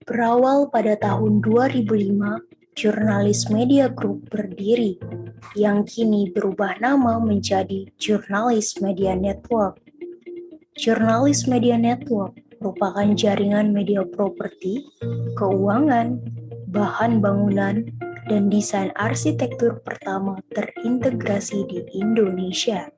Berawal pada tahun 2005, Jurnalis Media Group berdiri, yang kini berubah nama menjadi Jurnalis Media Network. Jurnalis Media Network merupakan jaringan media properti, keuangan, bahan bangunan, dan desain arsitektur pertama terintegrasi di Indonesia.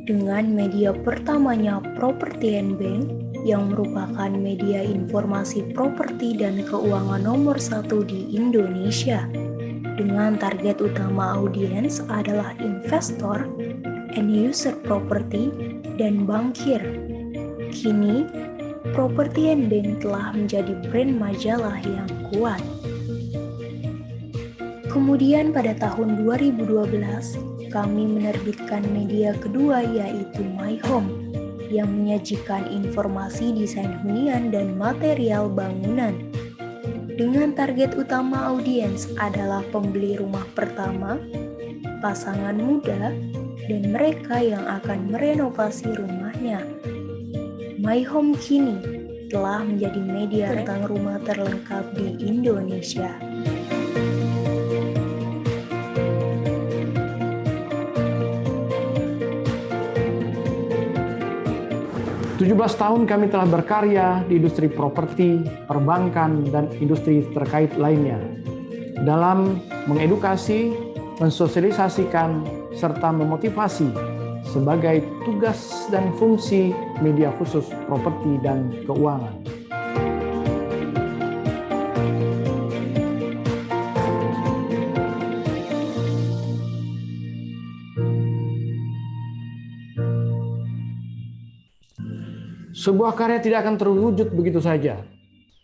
Dengan media pertamanya Property & Bank, yang merupakan media informasi properti dan keuangan nomor 1 di Indonesia, dengan target utama audiens adalah investor, end user property, dan bankir. Kini, Property & Bank telah menjadi brand majalah yang kuat. Kemudian pada tahun 2012, kami menerbitkan media kedua yaitu My Home, yang menyajikan informasi desain hunian dan material bangunan. Dengan target utama audiens adalah pembeli rumah pertama, pasangan muda, dan mereka yang akan merenovasi rumahnya. My Home kini telah menjadi media tentang rumah terlengkap di Indonesia. 17 tahun kami telah berkarya di industri properti, perbankan, dan industri terkait lainnya dalam mengedukasi, mensosialisasikan, serta memotivasi sebagai tugas dan fungsi media khusus properti dan keuangan. Sebuah karya tidak akan terwujud begitu saja.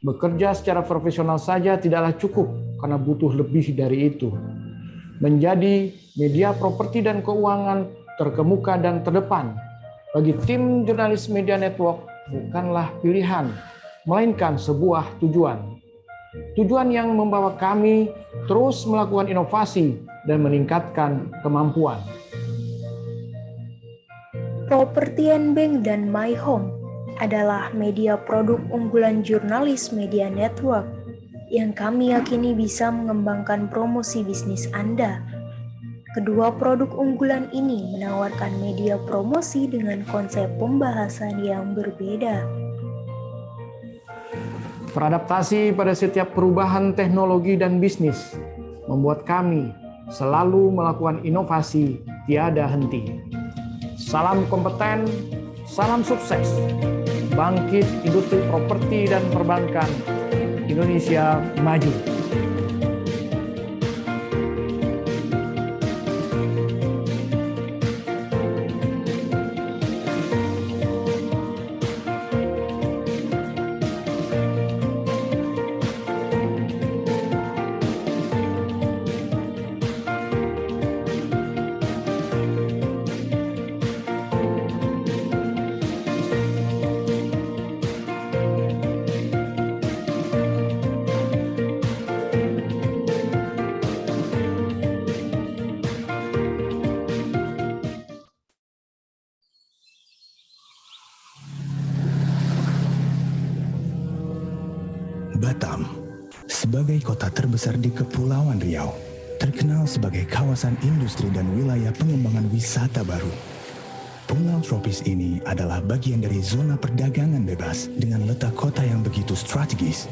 Bekerja secara profesional saja tidaklah cukup karena butuh lebih dari itu. Menjadi media properti dan keuangan terkemuka dan terdepan bagi tim Jurnalis Media Network bukanlah pilihan, melainkan sebuah tujuan. Tujuan yang membawa kami terus melakukan inovasi dan meningkatkan kemampuan. Property & Bank dan My Home adalah media produk unggulan Jurnalis Media Network yang kami yakini bisa mengembangkan promosi bisnis Anda. Kedua produk unggulan ini menawarkan media promosi dengan konsep pembahasan yang berbeda. Beradaptasi pada setiap perubahan teknologi dan bisnis membuat kami selalu melakukan inovasi tiada henti. Salam kompeten, salam sukses. Bangkit industri properti dan perbankan, Indonesia maju. Batam, sebagai kota terbesar di Kepulauan Riau, terkenal sebagai kawasan industri dan wilayah pengembangan wisata baru. Pulau tropis ini adalah bagian dari zona perdagangan bebas dengan letak kota yang begitu strategis.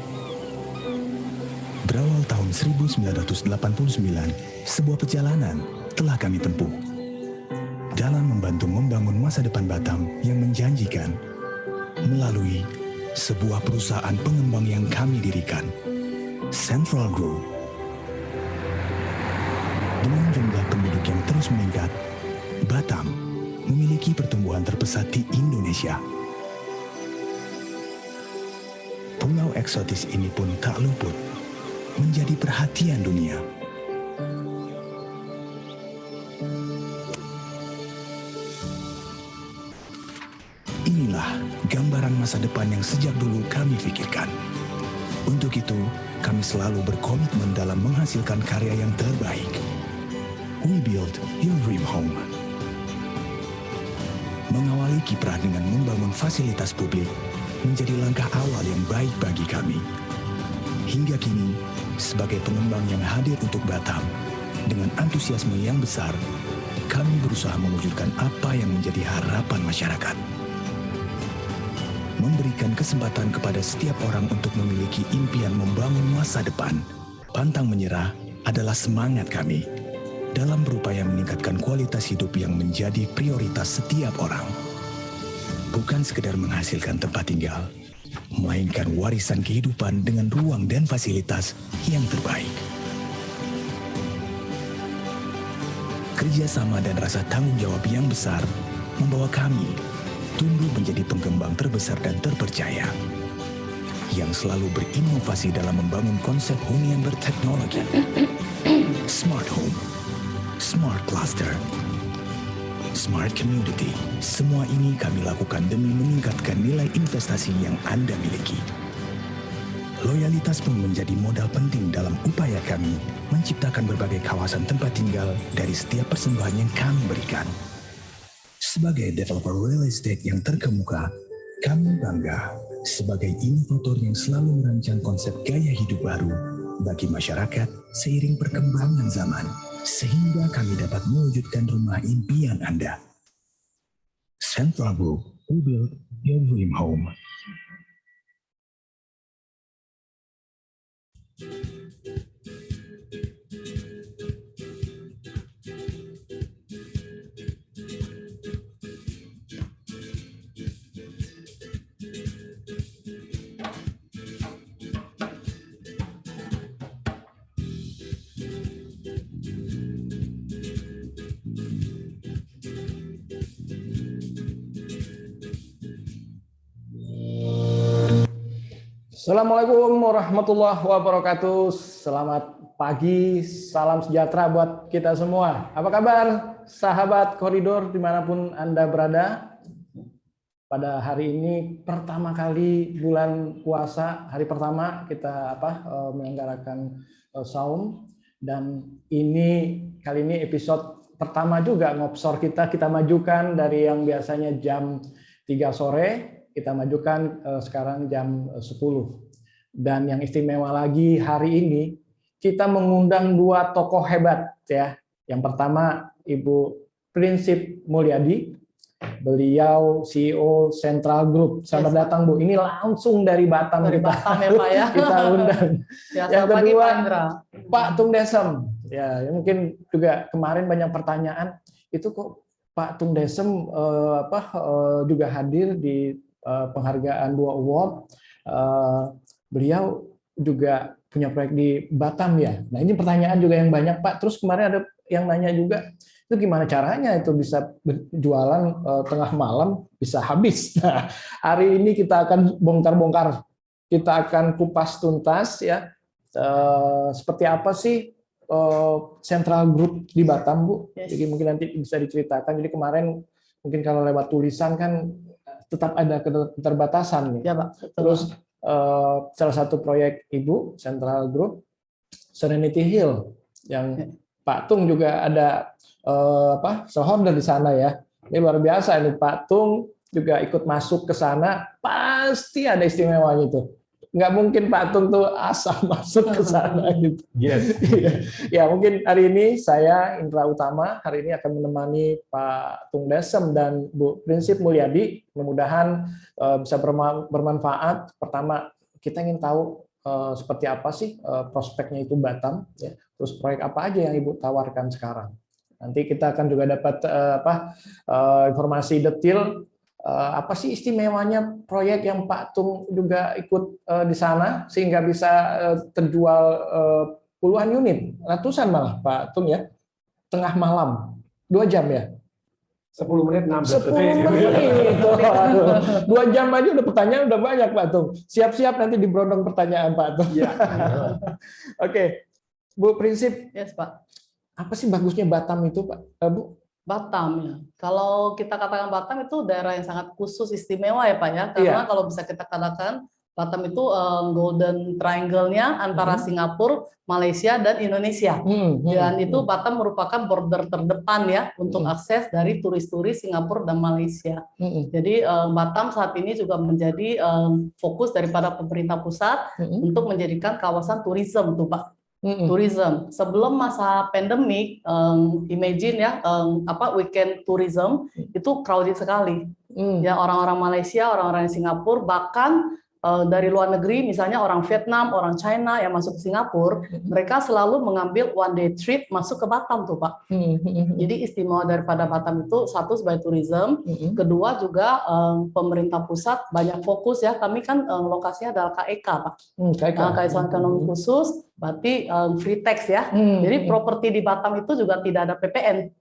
Berawal tahun 1989, sebuah perjalanan telah kami tempuh dalam membantu membangun masa depan Batam yang menjanjikan melalui sebuah perusahaan pengembang yang kami dirikan, Central Group. Dengan jumlah penduduk yang terus meningkat, Batam memiliki pertumbuhan terpesat di Indonesia. Pulau eksotis ini pun tak luput menjadi perhatian dunia. Inilah gambaran masa depan yang sejak dulu kami pikirkan. Untuk itu, kami selalu berkomitmen dalam menghasilkan karya yang terbaik. We build your dream home. Mengawali kiprah dengan membangun fasilitas publik, menjadi langkah awal yang baik bagi kami. Hingga kini, sebagai pengembang yang hadir untuk Batam, dengan antusiasme yang besar, kami berusaha mewujudkan apa yang menjadi harapan masyarakat. Memberikan kesempatan kepada setiap orang untuk memiliki impian membangun masa depan. Pantang menyerah adalah semangat kami dalam berupaya meningkatkan kualitas hidup yang menjadi prioritas setiap orang. Bukan sekedar menghasilkan tempat tinggal, melainkan warisan kehidupan dengan ruang dan fasilitas yang terbaik. Kerjasama dan rasa tanggung jawab yang besar membawa kami tumbuh menjadi pengembang terbesar dan terpercaya yang selalu berinovasi dalam membangun konsep hunian berteknologi. Smart Home, Smart Cluster, Smart Community. Semua ini kami lakukan demi meningkatkan nilai investasi yang Anda miliki. Loyalitas pun menjadi modal penting dalam upaya kami menciptakan berbagai kawasan tempat tinggal dari setiap persembahan yang kami berikan. Sebagai developer real estate yang terkemuka, kami bangga sebagai inovator yang selalu merancang konsep gaya hidup baru bagi masyarakat seiring perkembangan zaman, sehingga kami dapat mewujudkan rumah impian Anda. Central Group, we build your dream home. Assalamualaikum warahmatullahi wabarakatuh. Selamat pagi, salam sejahtera buat kita semua. Apa kabar sahabat koridor dimanapun Anda berada? Pada hari ini pertama kali bulan puasa, hari pertama kita menyelenggarakan saum, dan kali ini episode pertama juga ngopsor kita majukan dari yang biasanya jam 3 sore. Kita majukan sekarang jam 10. Dan yang istimewa lagi hari ini, kita mengundang 2 tokoh hebat ya. Yang pertama Ibu Prinsip Mulyadi, beliau CEO Central Group. Selamat datang Bu. Ini langsung dari Batam Batam ya Pak ya. Kita undang. Ya, yang kedua Pak Tung Desem. Ya, mungkin juga kemarin banyak pertanyaan, itu kok Pak Tung Desem juga hadir di penghargaan 2 award. Beliau juga punya proyek di Batam ya. Nah, ini pertanyaan juga yang banyak Pak. Terus kemarin ada yang nanya juga, itu gimana caranya itu bisa berjualan tengah malam bisa habis. Nah, hari ini kita akan bongkar-bongkar, kita akan kupas tuntas ya. Seperti apa sih Central Group di Batam Bu? Yes. Jadi mungkin nanti bisa diceritakan. Jadi kemarin mungkin kalau lewat tulisan kan tetap ada keterbatasan nih. Ya, Pak. Betul. Terus salah satu proyek Ibu Central Group Serenity Hill yang Pak Tung juga ada shareholder di sana ya. Ini luar biasa ini, Pak Tung juga ikut masuk ke sana, pasti ada istimewanya itu. Nggak mungkin Pak Tung tuh asal masuk ke sana gitu. Yes. Ya, mungkin hari ini saya Indra Utama hari ini akan menemani Pak Tung Desem dan Bu Prinsip Mulyadi. Mudah-mudahan bisa bermanfaat. Pertama, kita ingin tahu seperti apa sih prospeknya itu Batam, ya. Terus proyek apa aja yang Ibu tawarkan sekarang. Nanti kita akan juga dapat informasi detail. Apa sih istimewanya proyek yang Pak Tung juga ikut di sana sehingga bisa terjual puluhan unit, ratusan malah Pak Tung ya, tengah malam, 2 jam ya? 10 menit 16 10 detik. menit. 2 jam aja udah pertanyaan udah banyak Pak Tung. Siap-siap nanti diberondong pertanyaan Pak Tung. Ya. Oke, Bu Prinsip, Yes, Pak. apa sih bagusnya Batam itu Pak? Bu? Batam ya. Kalau kita katakan Batam itu daerah yang sangat khusus istimewa ya Pak ya. Karena kalau bisa kita katakan Batam itu golden triangle-nya antara Singapura, Malaysia, dan Indonesia. Dan itu Batam merupakan border terdepan ya untuk akses dari turis-turis Singapura dan Malaysia. Jadi Batam saat ini juga menjadi fokus daripada pemerintah pusat untuk menjadikan kawasan turisme tuh Pak. Tourism. Sebelum masa pandemik, imagine ya, weekend tourism itu crowded sekali. Ya, orang-orang Malaysia, orang-orang Singapura, bahkan dari luar negeri, misalnya orang Vietnam, orang China yang masuk ke Singapura, mereka selalu mengambil one day trip masuk ke Batam tuh Pak. Jadi istimewa daripada Batam itu satu sebagai tourism, kedua juga pemerintah pusat banyak fokus ya. Kami kan lokasinya adalah KEK Pak, kawasan ekonomi khusus, berarti free tax ya. Jadi properti di Batam itu juga tidak ada PPN.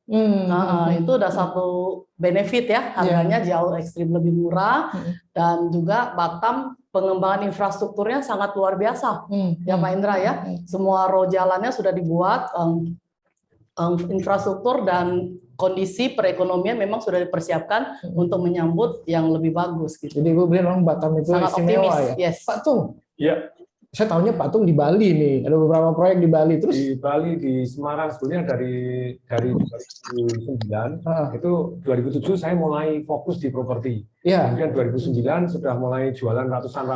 Itu udah satu benefit ya, harganya jauh ekstrim lebih murah, dan juga Batam pengembangan infrastrukturnya sangat luar biasa, ya Pak Indra ya. Semua road jalannya sudah dibuat, infrastruktur dan kondisi perekonomian memang sudah dipersiapkan untuk menyambut yang lebih bagus. Gitu. Jadi Ibu bilang Batam itu sangat istimewa optimis, ya. yes. Pak Tung, Ya, saya tahunya Pak Tung di Bali nih, ada beberapa proyek di Bali. Terus di Bali, di Semarang sebetulnya dari 2009 itu 2007 saya mulai fokus di properti. ya, Kemudian 2009 sudah mulai jualan ratusan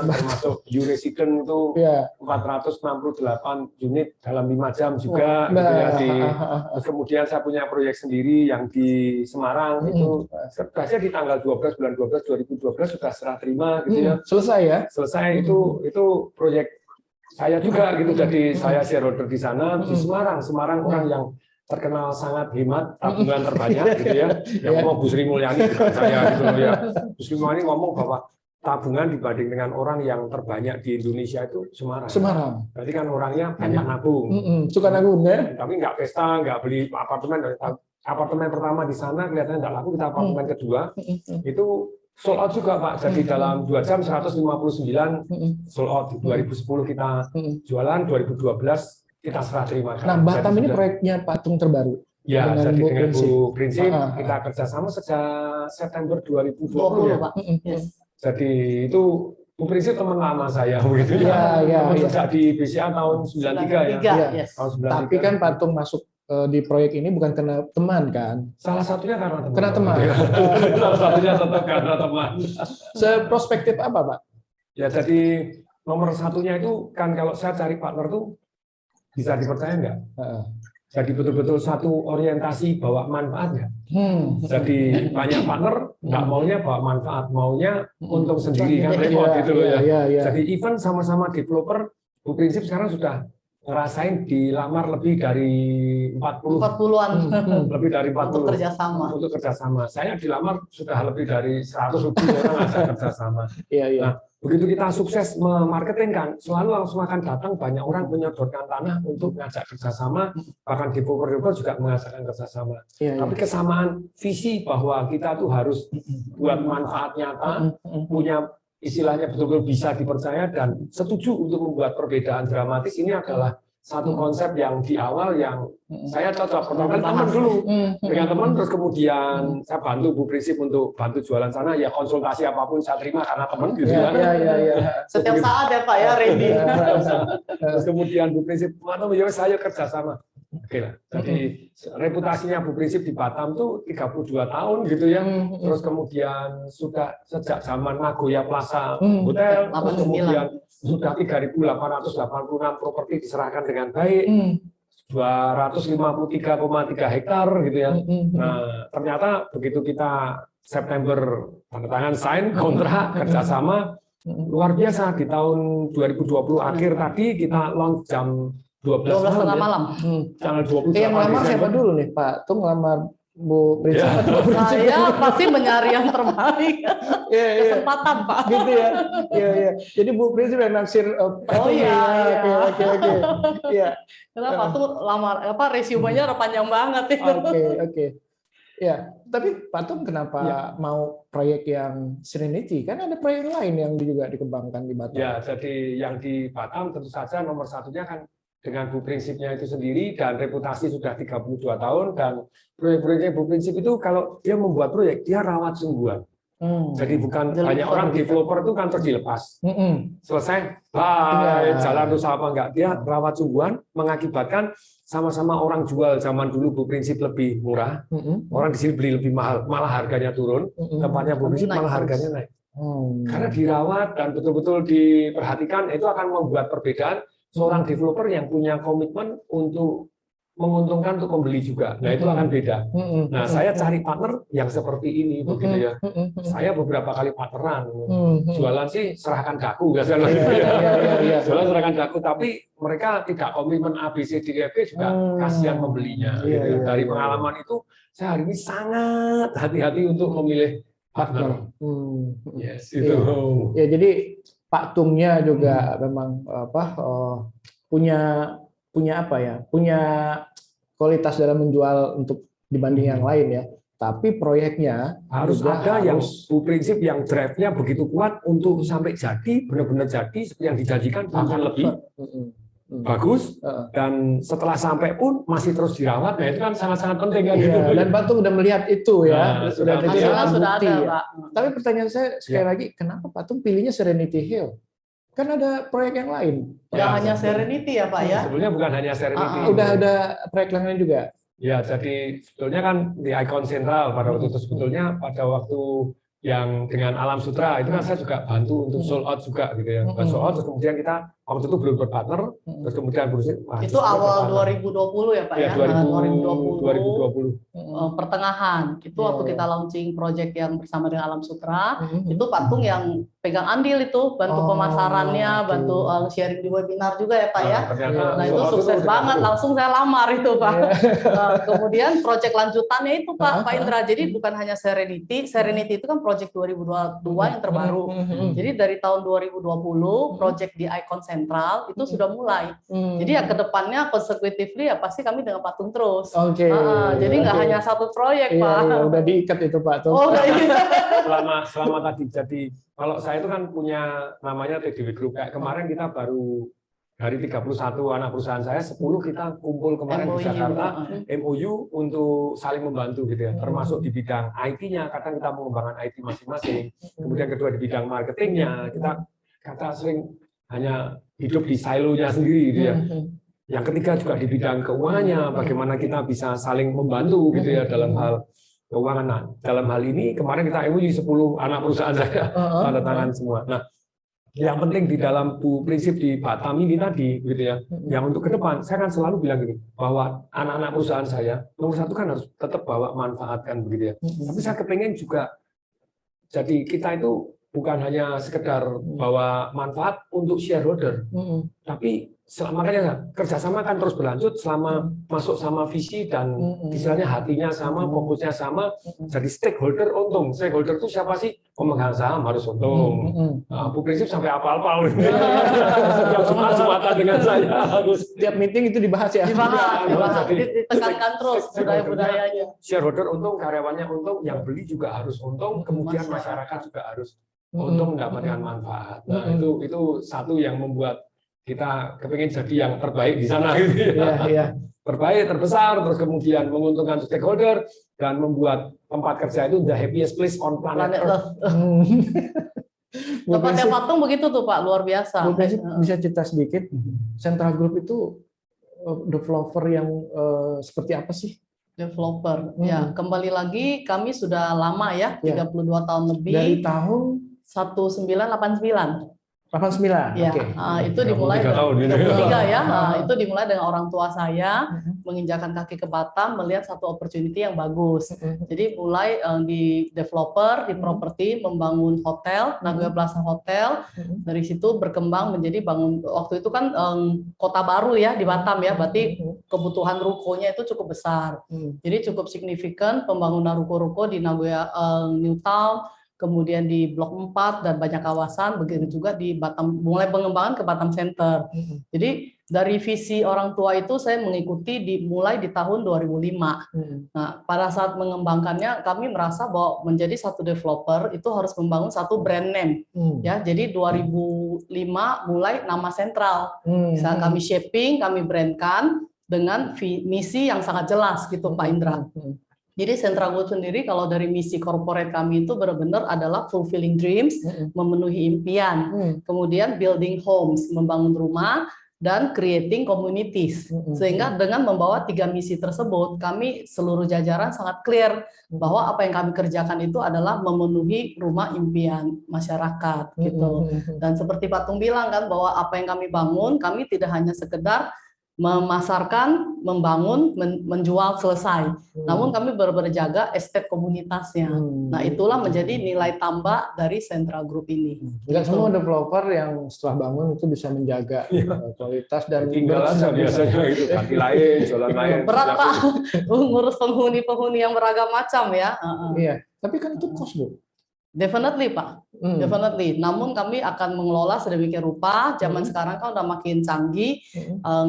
termasuk U-Resident itu 468 unit dalam 5 jam juga. Gitu ya, terus kemudian saya punya proyek sendiri yang di Semarang itu sebenarnya di tanggal 12 bulan 12 2012 sudah serah terima gitu ya. selesai ya. Selesai itu proyek saya juga gitu. Jadi saya shareholder di sana di Semarang. Semarang orang yang terkenal sangat hemat, tabungan terbanyak gitu ya. Yang ngomong Bu Sri Mulyani bukan saya gitu loh ya. Bu Sri Mulyani ngomong bahwa tabungan dibanding dengan orang yang terbanyak di Indonesia itu Semarang. Berarti kan orangnya banyak nabung. Suka nabung ya. Tapi nggak pesta, nggak beli apartemen. Apartemen pertama di sana kelihatannya nggak laku, kita apartemen kedua itu sold out juga Pak. Jadi dalam 2 jam 159 sold out. Di 2010 kita jualan, 2012 kita serah terima. Nah, Batam ini proyeknya Pak Tung terbaru. Ya, jadi dengan Bu Prinsip kita kerjasama sejak September 2020 ya. Pak. Jadi itu Bu Prinsip teman lama saya begitu ya. Sejak di BCA tahun 93 ya. Tahun 93. Tapi kan Pak Tung masuk di proyek ini bukan karena teman kan? Salah satunya karena teman. Karena teman. Salah satunya tetap karena teman. Seprospektif apa Pak? Ya, jadi nomor satunya itu kan kalau saya cari partner tuh bisa dipercaya nggak? Jadi betul-betul satu orientasi bawa manfaat nggak? Jadi banyak partner nggak maunya bawa manfaat, maunya untung sendiri kan repot gitu loh ya. Jadi even sama-sama developer, Bu Prinsip sekarang sudah ngerasain dilamar lebih dari 40-an lebih dari 40 untuk kerjasama. Saya dilamar sudah lebih dari 100 lebih orang ngajak kerjasama. Nah, begitu kita sukses memarketingkan, selalu langsung akan datang banyak orang menyodorkan tanah untuk ngajak kerjasama, bahkan developer juga mengajakkan kerjasama. Tapi kesamaan visi bahwa kita tuh harus buat manfaat nyata, punya istilahnya betul-betul bisa dipercaya dan setuju untuk membuat perbedaan dramatis, ini adalah satu konsep yang di awal yang saya cocok. Pertama teman dulu dengan teman, terus kemudian saya bantu Bu Prinsip untuk bantu jualan sana, ya konsultasi apapun saya terima karena teman gitu ya. Setiap saat ya Pak ya, ready. Terus kemudian Bu Prinsip, mana ya saya kerja sama. Oke lah. Jadi reputasinya Bu Prinsip di Batam tuh 32 tahun gitu ya. Terus kemudian sudah sejak zaman Nagoya Plaza Hotel, terus kemudian sudah 3.886 properti diserahkan dengan baik. 253,3 hektar gitu ya. Nah, ternyata begitu kita September tanda tangan sign kontrak kerjasama luar biasa. Di tahun 2020 akhir tadi kita launch jam 12 malam. Tanggal 28 yang ngelamar siapa dulu nih Pak? Tuh ngelamar Bu Prinsip atau Bu Prinsip? Saya pasti menyari yang terbaik. Kesempatan Pak. Gitu ya. Iya. Jadi Bu Prinsip yang naksir Pak. Oke. Iya. Kenapa tuh lamar resumenya panjang banget ya. Oke. Ya, tapi Pak Tung kenapa mau proyek yang Serenity? Kan ada proyek lain yang juga dikembangkan di Batam. Ya, jadi yang di Batam tentu saja nomor satunya kan dengan Bu Prinsipnya itu sendiri dan reputasi sudah 32 tahun dan proyek-proyeknya Bu Prinsip itu kalau dia membuat proyek dia rawat sungguhan. Jadi bukan banyak orang developer itu kan terus dilepas. Selesai, bye, jalan terus apa enggak. Dia rawat sungguhan mengakibatkan sama-sama orang jual zaman dulu Bu Prinsip lebih murah, orang di sini beli lebih mahal, malah harganya turun. Tempatnya Bu Prinsip malah harganya naik. Karena dirawat dan betul-betul diperhatikan, itu akan membuat perbedaan seorang developer yang punya komitmen untuk menguntungkan untuk pembeli juga. Nah, itu akan beda. Nah, saya cari partner yang seperti ini, begitu ya. Saya beberapa kali partneran. Jualan sih serahkan daku, biasanya. Jualan serahkan daku, tapi mereka tidak komitmen A, B, C, D, E, F juga kasihan pembelinya. Dari pengalaman itu, saya hari ini sangat hati-hati untuk memilih partner. Yes, itu. Ya, jadi Pak Tungnya juga memang punya kualitas dalam menjual untuk dibanding yang lain ya. Tapi proyeknya harus ada yang Bu Prinsip yang drive-nya begitu kuat untuk sampai jadi, benar-benar jadi seperti yang dijanjikan, bahkan lebih bagus. Dan setelah sampai pun masih terus dirawat. Nah, itu kan sangat-sangat penting kan. Dan Pak Tung udah melihat itu ya. Sudah ada, Pak. Tapi pertanyaan saya sekali lagi, kenapa Pak Tung pilihnya Serenity Hill? Kan ada proyek yang lain. Tidak hanya Serenity ya Pak ya? Sebetulnya bukan hanya Serenity. Udah ada proyek lain juga? Ya, jadi sebetulnya kan di Icon Sentral pada waktu itu sebetulnya pada waktu yang dengan Alam Sutra itu kan saya juga bantu untuk sold out juga gitu ya. Sold out, terus kemudian kita waktu itu belum berpartner, terus kemudian itu awal 2020 ya Pak ya? 2020. Pertengahan itu waktu kita launching project yang bersama dengan Alam Sutra, itu Pak Tung yang pegang andil itu, bantu pemasarannya, bantu sharing di webinar juga ya Pak ya. Nah itu sukses banget, langsung saya lamar itu Pak. Kemudian project lanjutannya itu Pak Indra, jadi bukan hanya Serenity itu kan project 2022 yang terbaru. Jadi dari tahun 2020 project di Icon Sentral itu sudah mulai. Jadi ya kedepannya consecutively ya pasti kami dengan Pak Tung terus. Jadi nggak hanya satu proyek Pak. Iya, udah diikat itu Pak Tung. Selama tadi. Jadi kalau saya itu kan punya namanya TDW Group. Kayak kemarin kita baru dari 31 anak perusahaan saya, 10 kita kumpul kemarin di Jakarta, MOU untuk saling membantu gitu ya. Termasuk di bidang IT-nya, kadang kita mengembangkan IT masing-masing. Kemudian kedua di bidang marketingnya, kita sering hanya hidup di silonya sendiri gitu ya. Yang ketiga juga di bidang keuangannya, bagaimana kita bisa saling membantu gitu ya dalam hal keuangan. Nah, dalam hal ini kemarin kita MOU 10 anak perusahaan saya tanda tangan semua. Nah, yang penting di dalam Bu Prinsip di Batam ini tadi gitu ya, yang untuk ke depan saya kan selalu bilang gini, bahwa anak-anak perusahaan saya nomor satu kan harus tetap bawa manfaat kan begitu ya. Tapi saya kepengen juga jadi kita itu bukan hanya sekedar bawa manfaat untuk shareholder, tapi makanya kerjasama kan terus berlanjut selama masuk sama visi dan misalnya hatinya sama, fokusnya sama, jadi stakeholder untung. Stakeholder itu siapa sih? Pemegang saham harus untung. Bu Prinsip sampai apal-apal. Setiap Jumatan dengan saya harus. Setiap meeting itu dibahas ya? Dibahas. Ditekankan terus budaya-budayanya. Shareholder untung, karyawannya untung, yang beli juga harus untung, kemudian masyarakat juga harus untung mendapatkan manfaat. Nah, itu satu yang membuat kita kepingin jadi yang terbaik di sana gitu ya. Terbaik, terbesar, terus kemudian menguntungkan stakeholder dan membuat tempat kerja itu the happiest place on planet Earth. Tempatnya Pak Tung begitu tuh Pak, luar biasa. Bisa cerita sedikit, Central Group itu developer yang seperti apa sih? Developer, ya kembali lagi kami sudah lama ya, 32 tahun lebih. Dari tahun 1989. 89. Ya, itu dimulai itu dimulai dengan orang tua saya menginjakan kaki ke Batam, melihat satu opportunity yang bagus. Jadi mulai di developer, di properti, membangun hotel, Nagoya Plaza Hotel. Dari situ berkembang menjadi bangun, waktu itu kan kota baru ya di Batam ya, berarti kebutuhan rukonya itu cukup besar. Jadi cukup signifikan pembangunan ruko-ruko di Nagoya New Town, kemudian di Blok 4 dan banyak kawasan, begitu juga di Batam, mulai pengembangan ke Batam Center. Jadi dari visi orang tua itu saya mengikuti mulai di tahun 2005. Nah, pada saat mengembangkannya kami merasa bahwa menjadi satu developer itu harus membangun satu brand name. Ya, jadi 2005 mulai nama sentral. Misalnya kami shaping, kami brandkan dengan misi yang sangat jelas gitu Pak Indra. Jadi Sentra Group sendiri kalau dari misi corporate kami itu benar-benar adalah fulfilling dreams, memenuhi impian, kemudian building homes, membangun rumah, dan creating communities. Sehingga dengan membawa 3 misi tersebut, kami seluruh jajaran sangat clear bahwa apa yang kami kerjakan itu adalah memenuhi rumah impian masyarakat gitu. Dan seperti Pak Tung bilang kan bahwa apa yang kami bangun, kami tidak hanya sekedar memasarkan, membangun, menjual selesai. Namun kami benar-benar jaga estate komunitasnya. Nah, itulah menjadi nilai tambah dari Sentra Group ini. Tidak semua developer yang setelah bangun itu bisa menjaga kualitas dan tinggal aja biasanya itu ganti lain, jalan lain. Berat Pak, ngurus penghuni-penghuni yang beragam macam ya. Iya, tapi kan itu cost, Bu. Definitely Pak, definitely. Namun kami akan mengelola sedemikian rupa. Zaman sekarang kan udah makin canggih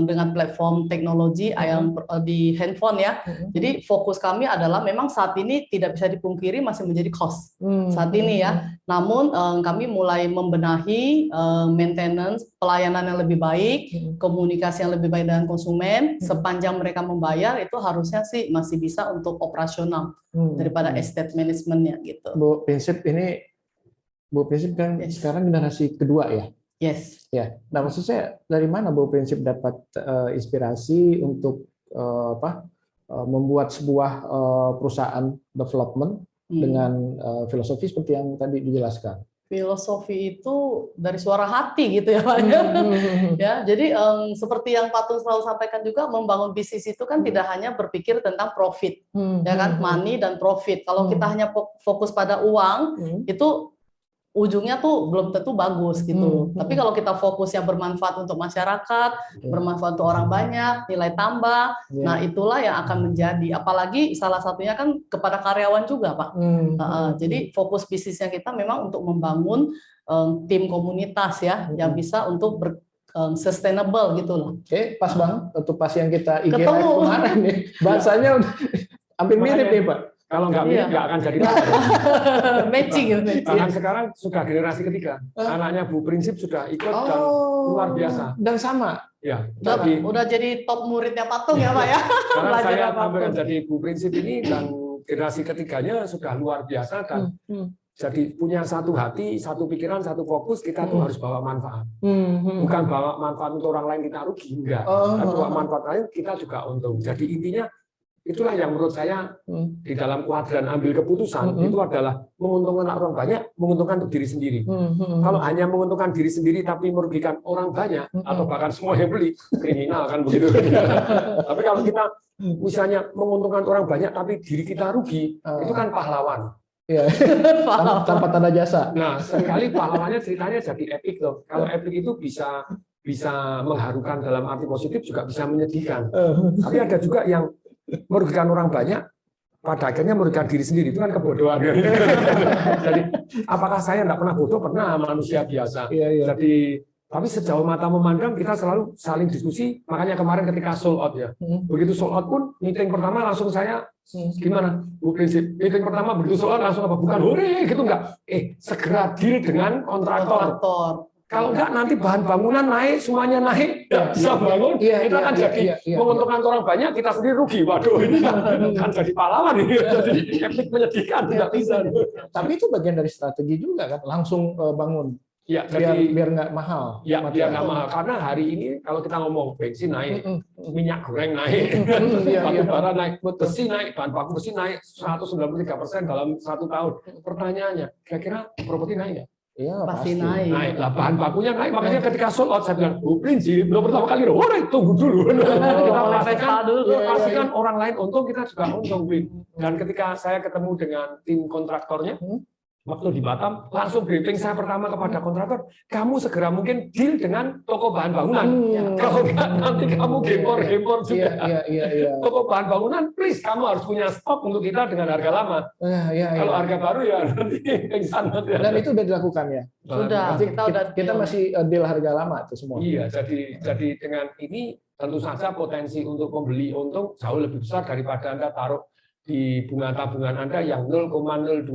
dengan platform teknologi yang di handphone ya. Jadi fokus kami adalah memang saat ini tidak bisa dipungkiri masih menjadi cost saat ini ya. Namun kami mulai membenahi maintenance, pelayanan yang lebih baik, komunikasi yang lebih baik dengan konsumen. Sepanjang mereka membayar itu harusnya sih masih bisa untuk operasional daripada estate manajemennya gitu. Bu Prinsip kan sekarang generasi kedua ya. Yes. Ya. Nah, maksud saya dari mana Bu Prinsip dapat inspirasi untuk membuat sebuah perusahaan development dengan filosofi seperti yang tadi dijelaskan? Filosofi itu dari suara hati gitu ya Pak. Ya, jadi seperti yang Pak Tung selalu sampaikan juga, membangun bisnis itu kan tidak hanya berpikir tentang profit, ya kan, money dan profit. Kalau kita hanya fokus pada uang, itu ujungnya tuh belum tentu bagus gitu. Tapi kalau kita fokusnya bermanfaat untuk masyarakat, bermanfaat untuk orang banyak, nilai tambah, nah itulah yang akan menjadi. Apalagi salah satunya kan kepada karyawan juga Pak. Jadi fokus bisnisnya kita memang untuk membangun tim komunitas ya, yang bisa untuk sustainable gitu loh. Oke, pas banget untuk pas yang kita IG live kemarin nih. Bahasanya hampir mirip nih Pak. Kalau nggak mirip, nggak akan jadi matching. Karena sekarang sudah generasi ketiga, anaknya Bu Prinsip sudah ikut dan luar biasa. Dan sama. Ya. Udah jadi top muridnya Pak Tung ya Pak ya. Karena saya hampir jadi Bu Prinsip ini dan generasi ketiganya sudah luar biasa dan jadi punya satu hati, satu pikiran, satu fokus. Kita tuh harus bawa manfaat, bukan bawa manfaat untuk orang lain kita rugi, enggak. Tapi bawa manfaat lain kita juga untung. Jadi intinya itulah yang menurut saya di dalam kuadran ambil keputusan itu adalah menguntungkan orang banyak, menguntungkan untuk diri sendiri. Kalau hanya menguntungkan diri sendiri tapi merugikan orang banyak atau bahkan semua yang beli, kriminal kan begitu. Tapi kalau kita misalnya menguntungkan orang banyak tapi diri kita rugi, itu kan pahlawan. Iya. Tanpa tanda jasa. Nah, sekali pahlawannya ceritanya jadi epic loh. Kalau epic itu bisa mengharukan dalam arti positif, juga bisa menyedihkan. Tapi ada juga yang merugikan orang banyak, pada akhirnya merugikan diri sendiri, itu kan kebodohan. Jadi, apakah saya tidak pernah bodoh? Pernah, manusia biasa. Jadi, tapi sejauh mata memandang kita selalu saling diskusi. Makanya kemarin ketika sold out ya, begitu sold out pun meeting pertama langsung saya gimana Bu Prinsip? Meeting pertama begitu sold out langsung apa? Bukan hore gitu enggak. Segera deal dengan kontraktor. Kalau enggak nanti bahan bangunan naik, semuanya naik, nggak bisa bangun, kita akan jadi menguntungkan orang banyak, kita sendiri rugi. Waduh, ini kan jadi pahlawan ini, jadi epic menyedihkan, tidak bisa. Tapi itu bagian dari strategi juga kan, langsung bangun. Ya, jadi biar nggak mahal. Ya, biar nggak mahal. Karena hari ini kalau kita ngomong bensin naik, minyak goreng naik, batu bara naik, besi naik, bahan baku besi naik 193% dalam 1 tahun. Pertanyaannya, kira-kira properti naik nggak? Iya, pasti naik. Lah, bahan bakunya naik, makanya ketika sold out saya bilang, Bu Prinsip, belum pertama kali, tunggu dulu. Kita pastikan orang lain untung, kita juga untung. Dan ketika saya ketemu dengan tim kontraktornya, waktu di Batam, langsung briefing saya pertama kepada kontraktor, kamu segera mungkin deal dengan toko bahan bangunan. Kalau enggak, nanti kamu gempor juga. Toko bahan bangunan, please, kamu harus punya stok untuk kita dengan harga lama. Kalau harga baru ya nanti pingsan. Dan itu sudah dilakukan ya? Sudah. Kita masih deal harga lama itu semua. Iya, jadi dengan ini tentu saja potensi untuk membeli untung jauh lebih besar daripada Anda taruh di bunga tabungan Anda yang 0,02%.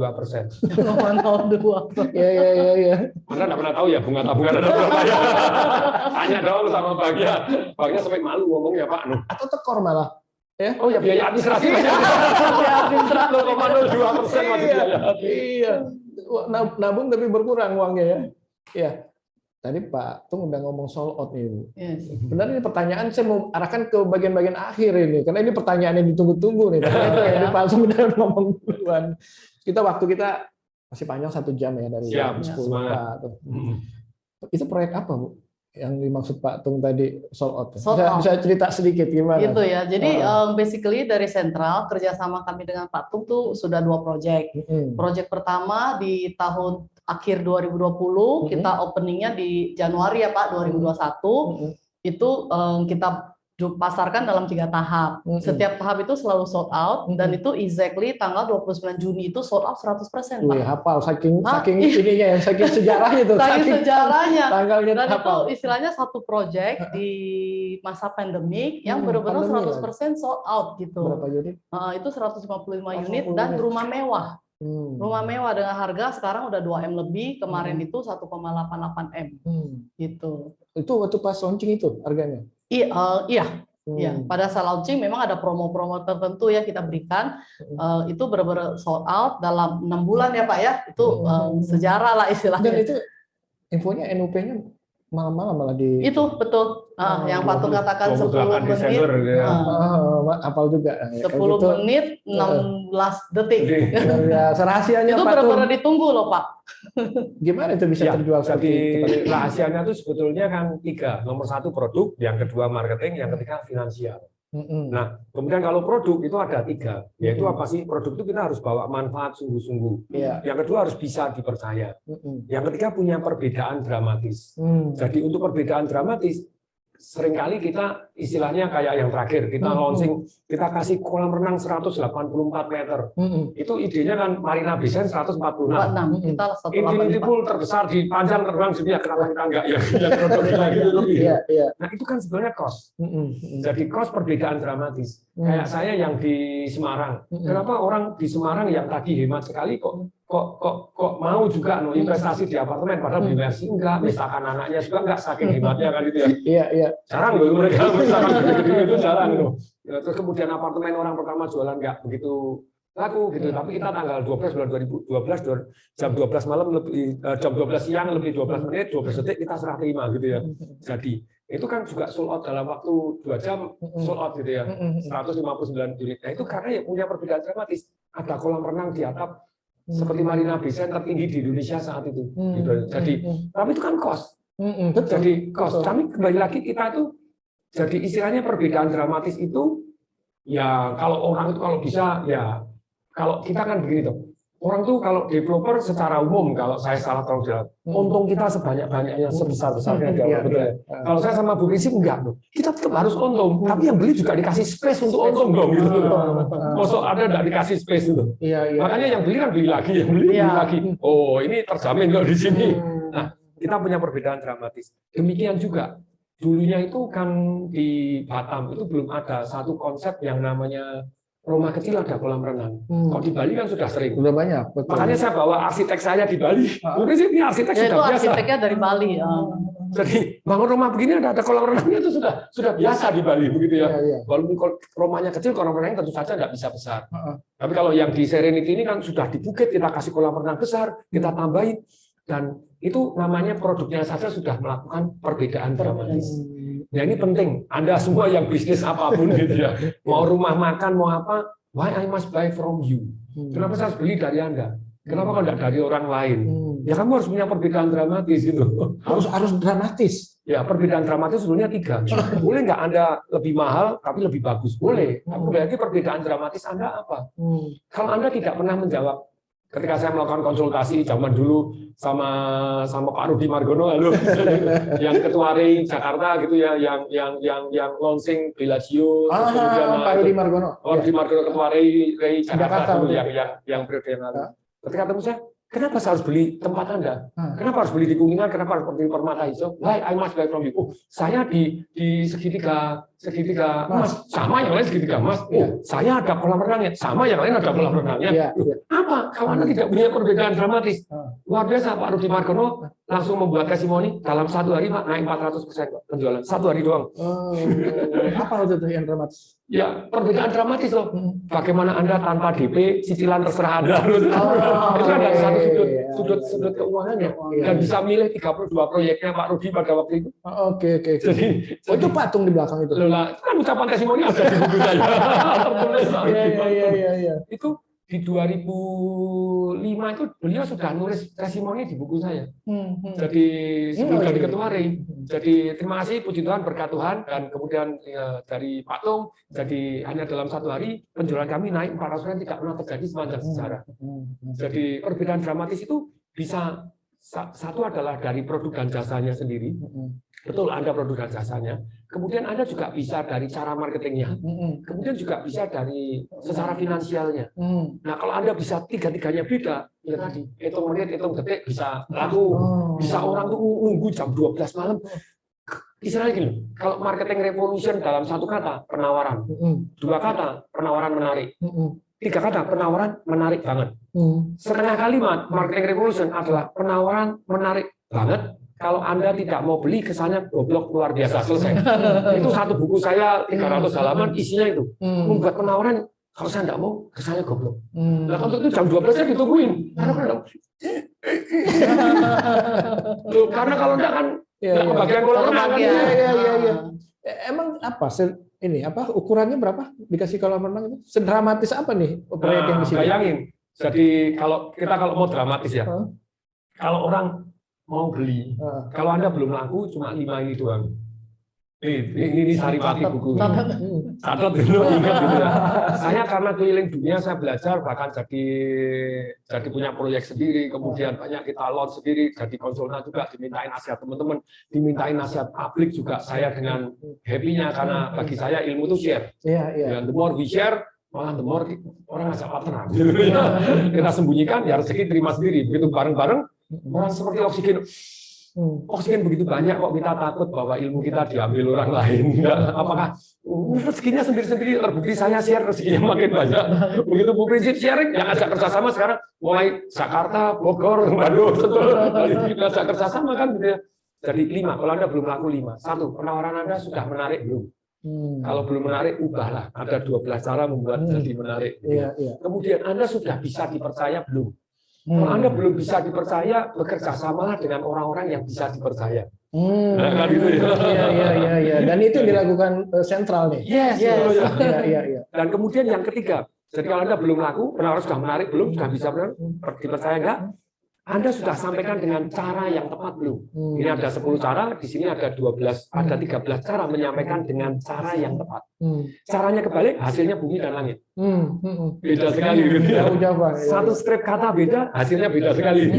0,02%. Iya. Anda nggak pernah tahu ya bunga tabungan Anda berapa ya? Tanya dong sama Bagja sampai malu ngomong ya Pak. Atau tekor malah. Ya? Oh ya, biaya administrasi. Biaya administrasi 0,02% masih biaya. Iya. Nabung tapi berkurang uangnya ya. Iya. Tadi Pak Tung udah ngomong sold out nih, Bu. Yes. Benar, ini pertanyaan saya mau arahkan ke bagian-bagian akhir ini, karena ini pertanyaan yang ditunggu-tunggu nih. Jadi Pak Tung udah ngomong duluan. Waktu kita masih panjang 1 jam ya dari jam 10 Pak. Itu proyek apa, Bu? Yang dimaksud Pak Tung tadi sold out. Bisa cerita sedikit gimana? Gitu ya. Jadi basically dari sentral kerjasama kami dengan Pak Tung tuh sudah 2 proyek. Proyek pertama di tahun akhir 2020 kita openingnya di Januari ya Pak 2021. Itu kita pasarkan dalam 3 tahap. Setiap tahap itu selalu sold out dan itu exactly tanggal 29 Juni itu sold out 100%. Wih, hafal saking ininya ya, saking sejarahnya itu. Saking sejarahnya. Tanggalnya dan hafal. itu istilahnya satu project di masa pandemik yang benar-benar 100% sold out gitu. Berapa unit? Itu 155 unit dan rumah mewah. Rumah mewah dengan harga sekarang udah 2M lebih, kemarin itu 1,88M. Gitu. Itu waktu pas launching itu harganya? Iya. Ya, pada saat launching memang ada promo-promo tertentu ya kita berikan. Itu benar-benar sold out dalam 6 bulan ya Pak ya. Itu sejarah lah istilahnya. Dan itu infonya NUP-nya malam-malam malah di... Itu betul. Yang Pak Tung katakan 10 menit. Hafal juga. 10 menit 16 detik. Ya, rahasianya itu benar-benar ditunggu loh Pak. Gimana itu bisa terjual seperti itu? Rahasianya itu sebetulnya kan 3. Nomor 1 produk, yang kedua marketing, yang ketiga finansial. Nah, kemudian kalau produk itu ada 3, yaitu apa sih? Produk itu kita harus bawa manfaat sungguh-sungguh. Yang kedua harus bisa dipercaya. Yang ketiga punya perbedaan dramatis. Jadi untuk perbedaan dramatis, seringkali kita istilahnya kayak yang terakhir, kita launching, kita kasih kolam renang 184 meter. Itu idenya kan Marina Bay Sands 146. Infinity Pool terbesar di panjang terbang dunia, kenapa kita enggak ya? Yang produk kita gitu lebih. Nah itu kan sebenarnya cost. Jadi cost perbedaan dramatis. Kayak saya yang di Semarang. Kenapa orang di Semarang yang tadi hemat sekali kok mau juga investasi di apartemen, padahal beli Mercy enggak, misalkan anaknya juga enggak, saking hematnya kan gitu ya. Iya. Jarang loh mereka misalkan gede-gede itu jarang loh. Terus kemudian apartemen orang pertama jualan enggak begitu laku gitu. Tapi kita tanggal 12 bulan 2012 jam 12 malam lebih jam 12 siang lebih 12 menit 12 detik kita serah terima gitu ya. Jadi itu kan juga sold out dalam waktu 2 jam sold out gitu ya. 159 unit. Nah itu karena ya punya perbedaan dramatis. Ada kolam renang di atap seperti Marina Bay Sands tertinggi di Indonesia saat itu. Gitu. Jadi, tapi itu kan cost. Jadi cost. Kami kembali lagi kita itu, jadi istilahnya perbedaan dramatis itu, ya kalau orang itu kalau bisa, ya kalau kita kan begini tuh. Orang tuh kalau developer secara umum, kalau saya salah tahu jalan, untung kita sebanyak-banyaknya sebesar-besarnya. Kalau saya sama Bu Risi enggak tuh. Kita tetap harus untung, tapi yang beli juga dikasih space untuk untung dong gitu. Masuk ada enggak dikasih space itu. Makanya yang beli kan beli lagi, yang beli lagi. Oh, ini terjamin kok di sini. Nah, kita punya perbedaan dramatis. Demikian juga dulunya itu kan di Batam itu belum ada satu konsep yang namanya rumah kecil ada kolam renang. Kalau di Bali kan sudah sering. Sudah banyak. Betul. Makanya saya bawa arsitek saya di Bali. Mungkin sih ini arsitek sudah biasa. Arsiteknya dari Bali. Jadi bangun rumah begini ada kolam renangnya itu sudah biasa di Bali begitu ya. Walaupun rumahnya kecil, kolam renangnya tentu saja tidak bisa besar. Tapi kalau yang di Serenity ini kan sudah di Bukit, kita kasih kolam renang besar, kita tambahin, dan itu namanya produknya saja sudah melakukan perbedaan dramatis. Ya ini penting. Anda semua yang bisnis apapun gitu ya, mau rumah makan mau apa, why I must buy from you? Kenapa saya harus beli dari Anda? Kenapa kalau tidak dari orang lain? Ya kamu harus punya perbedaan dramatis gitu. Harus dramatis. Ya perbedaan dramatis sebenarnya 3. Boleh nggak Anda lebih mahal tapi lebih bagus? Boleh. Tapi berarti perbedaan dramatis Anda apa? Kalau Anda tidak pernah menjawab. Ketika saya melakukan konsultasi zaman dulu sama Pak Rudi Margono, yang ketua REI Jakarta gitu ya, yang launching Bellagio, kemudian Pak Rudi Margono, ketua REI Jakarta dulu yang periode yang lalu. Ketika ketemu saya, kenapa saya harus beli tempat Anda? Kenapa harus beli di Kuningan? Kenapa harus beli Permata Hijau? Why I must buy from you? Saya di segitiga emas, sama yang lain segitiga emas. Saya ada kolam renangnya, sama yang lain ada kolam renangnya. Apa? Kalau Anda tidak punya perbedaan dramatis, luar biasa Pak Rudi Margono langsung membuat testimoni dalam 1 hari Pak naik 400% penjualan 1 hari doang. Apa itu yang dramatis? Ya perbedaan dramatis loh. Bagaimana Anda tanpa DP cicilan terserah Anda. Itu kan dari satu sudut keuangannya dan bisa milih 32 proyeknya Pak Rudi pada waktu itu. Oke. Jadi itu patung di belakang itu. Loh lah, kan ucapan testimoni ada di buku saya. Tertulis. Iya. Itu di 2005 itu beliau sudah nulis testimoni di buku saya. Jadi sebelum jadi ketua REI. Jadi terima kasih puji Tuhan berkat Tuhan dan kemudian ya, dari Pak Tung jadi hanya dalam 1 hari penjualan kami naik 400% tidak pernah terjadi sepanjang sejarah. Jadi perbedaan dramatis itu bisa satu adalah dari produk dan jasanya sendiri. Betul, Anda produk dan jasanya. Kemudian Anda juga bisa dari cara marketingnya. Kemudian juga bisa dari secara finansialnya. Nah, kalau Anda bisa tiga-tiganya beda, ya tadi, hitung menit, hitung detik, bisa laku. Bisa orang tuh nunggu jam 12 malam. Istilahnya gini, kalau marketing revolution dalam 1 kata, penawaran. 2 kata, penawaran menarik. 3 kata, penawaran menarik banget. Setengah kalimat, marketing revolution adalah penawaran menarik banget. Kalau Anda tidak mau beli, kesannya goblok luar biasa, selesai. Itu satu buku saya 300 halaman, isinya itu. Membuat penawaran, kalau saya tidak mau, kesannya goblok. Nah, untuk itu jam 12 saya ditungguin. Karena kalau enggak kan, kebagian kolam renang kan. Iya. Emang apa ini ukurannya berapa dikasih kolam renang itu? Sedramatis apa nih proyek yang di sini? Bayangin. Jadi kalau mau dramatis ya. Kalau orang mau beli, kalau Anda belum laku cuma 5 ini doang. Ini saripati buku. Catat dulu, ingat gitu ya. Saya karena keliling dunia saya belajar, bahkan jadi punya proyek sendiri, kemudian banyak kita launch sendiri, jadi konsultan juga, dimintain nasihat teman-teman, dimintain nasihat publik juga. Saya dengan happy-nya karena bagi saya ilmu itu share. Dan the more we share, malah the more orang ngajak partner. Kita sembunyikan, ya rezeki terima sendiri. Begitu bareng-bareng, orang seperti oksigen. Oksigen begitu banyak kok kita takut bahwa ilmu kita diambil orang lain. Apakah rezekinya sendiri-sendiri terbukti saya share rezekinya makin banyak. Begitu Bu Prinsip sharing yang ajak kerjasama sekarang mulai Jakarta, Bogor, Bandung, ajak kerjasama kan gitu ya. Jadi 5, kalau Anda belum laku 5. 1, penawaran Anda sudah menarik belum? Kalau belum menarik, ubahlah. Ada 12 cara membuat jadi menarik. Kemudian Anda sudah bisa dipercaya belum? Kalau Anda belum bisa dipercaya, bekerja samalah dengan orang-orang yang bisa dipercaya. Nah, gitu ya. Iya. Dan itu dilakukan sentral nih. Yes. Iya. Dan kemudian yang ketiga, jadi kalau Anda belum laku, penawaran sudah menarik belum, sudah bisa dipercaya enggak? Anda sudah sampaikan dengan cara yang tepat belum? Ini ada 10 cara, di sini ada 13, ada 13 cara menyampaikan dengan cara yang tepat. Caranya kebalik, hasilnya bumi dan langit. Beda sekali. Satu skrip kata beda, hasilnya beda sekali.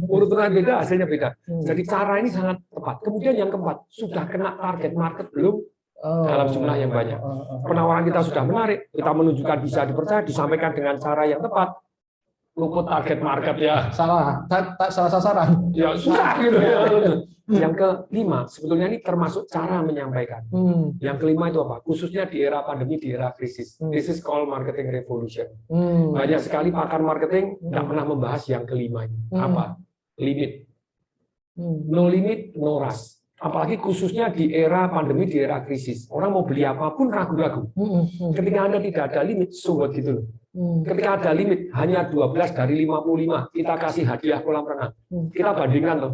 Urutan beda, hasilnya beda. Jadi cara ini sangat tepat. Kemudian yang keempat, sudah kena target market belum? Dalam jumlah yang banyak. Penawaran kita sudah menarik, kita menunjukkan bisa dipercaya, disampaikan dengan cara yang tepat. Luput target market ya. Salah sasaran. Ya susah gitu ya. Yang kelima, sebetulnya ini termasuk cara menyampaikan. Yang kelima itu apa? Khususnya di era pandemi, di era krisis. This is called marketing revolution. Banyak sekali pakar marketing tidak pernah membahas yang kelima ini. Apa? Limit. No limit, no rush. Apalagi khususnya di era pandemi, di era krisis. Orang mau beli apapun ragu-ragu. Ketika Anda tidak ada limit, so what gitu loh. Ketika ada limit, hanya 12 dari 55, kita kasih hadiah kolam renang. Kita bandingkan loh.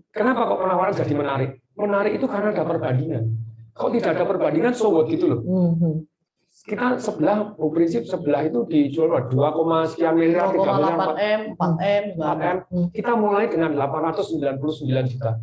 Kenapa kok penawaran jadi menarik? Menarik itu karena ada perbandingan. Kalau tidak ada perbandingan, so what gitu loh. Kita sebelah, Bu Prinsip sebelah itu dijual 2, sekian miliar, 3 miliar, 4M. Kita mulai dengan 899 juta.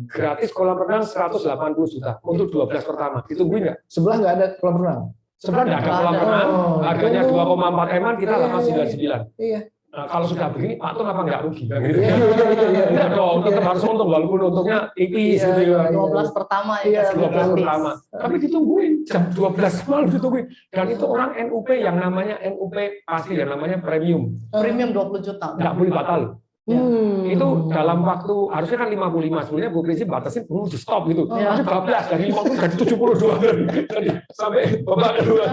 Gratis kolam renang 180 juta untuk 12 pertama. Ditungguin nggak? Sebelah nggak ada kolam renang. Sebelah nggak ada kolam renang. Harganya 2,4 M-an, kita 899. Iya. Nah, kalau sudah begini, Pak Tung apa nggak rugi? Enggak dong, tetap harus untung walaupun untungnya tipis gitu ya. 12 pertama ya. 12 pertama. Tapi ditungguin jam 12 malam ditungguin. Dan itu orang NUP yang namanya NUP pasti ya namanya premium. Premium 20 juta. Nggak boleh batal. Itu dalam waktu harusnya kan 55, sebenarnya Bu Prinsip batasin di stop gitu. 12 dari 50 jadi 72 jadi sampai babak kedua.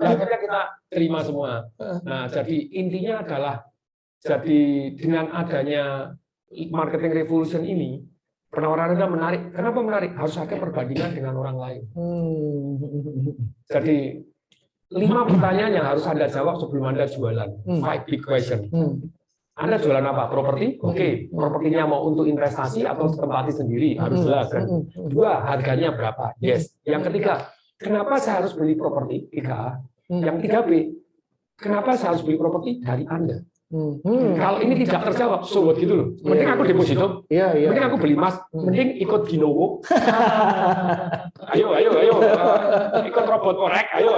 Akhirnya kita terima semua. Nah, jadi intinya adalah jadi dengan adanya marketing revolution ini, penawaran Anda menarik. Kenapa menarik? Harus ada perbandingan dengan orang lain. Jadi 5 pertanyaan yang harus Anda jawab sebelum Anda jualan. 5 big question. Anda jualan apa? Properti? Oke. Propertinya mau untuk investasi atau tempati sendiri? Harus jelas kan? 2, harganya berapa? Yes. Yang ketiga, kenapa saya harus beli properti? 3A. Yang 3B, kenapa saya harus beli properti dari Anda? Kalau ini tidak terjawab, so what gitu loh. Mending aku deposito, mending aku beli emas, mending ikut Ginowo. Ayo, ikut robot korek, ayo.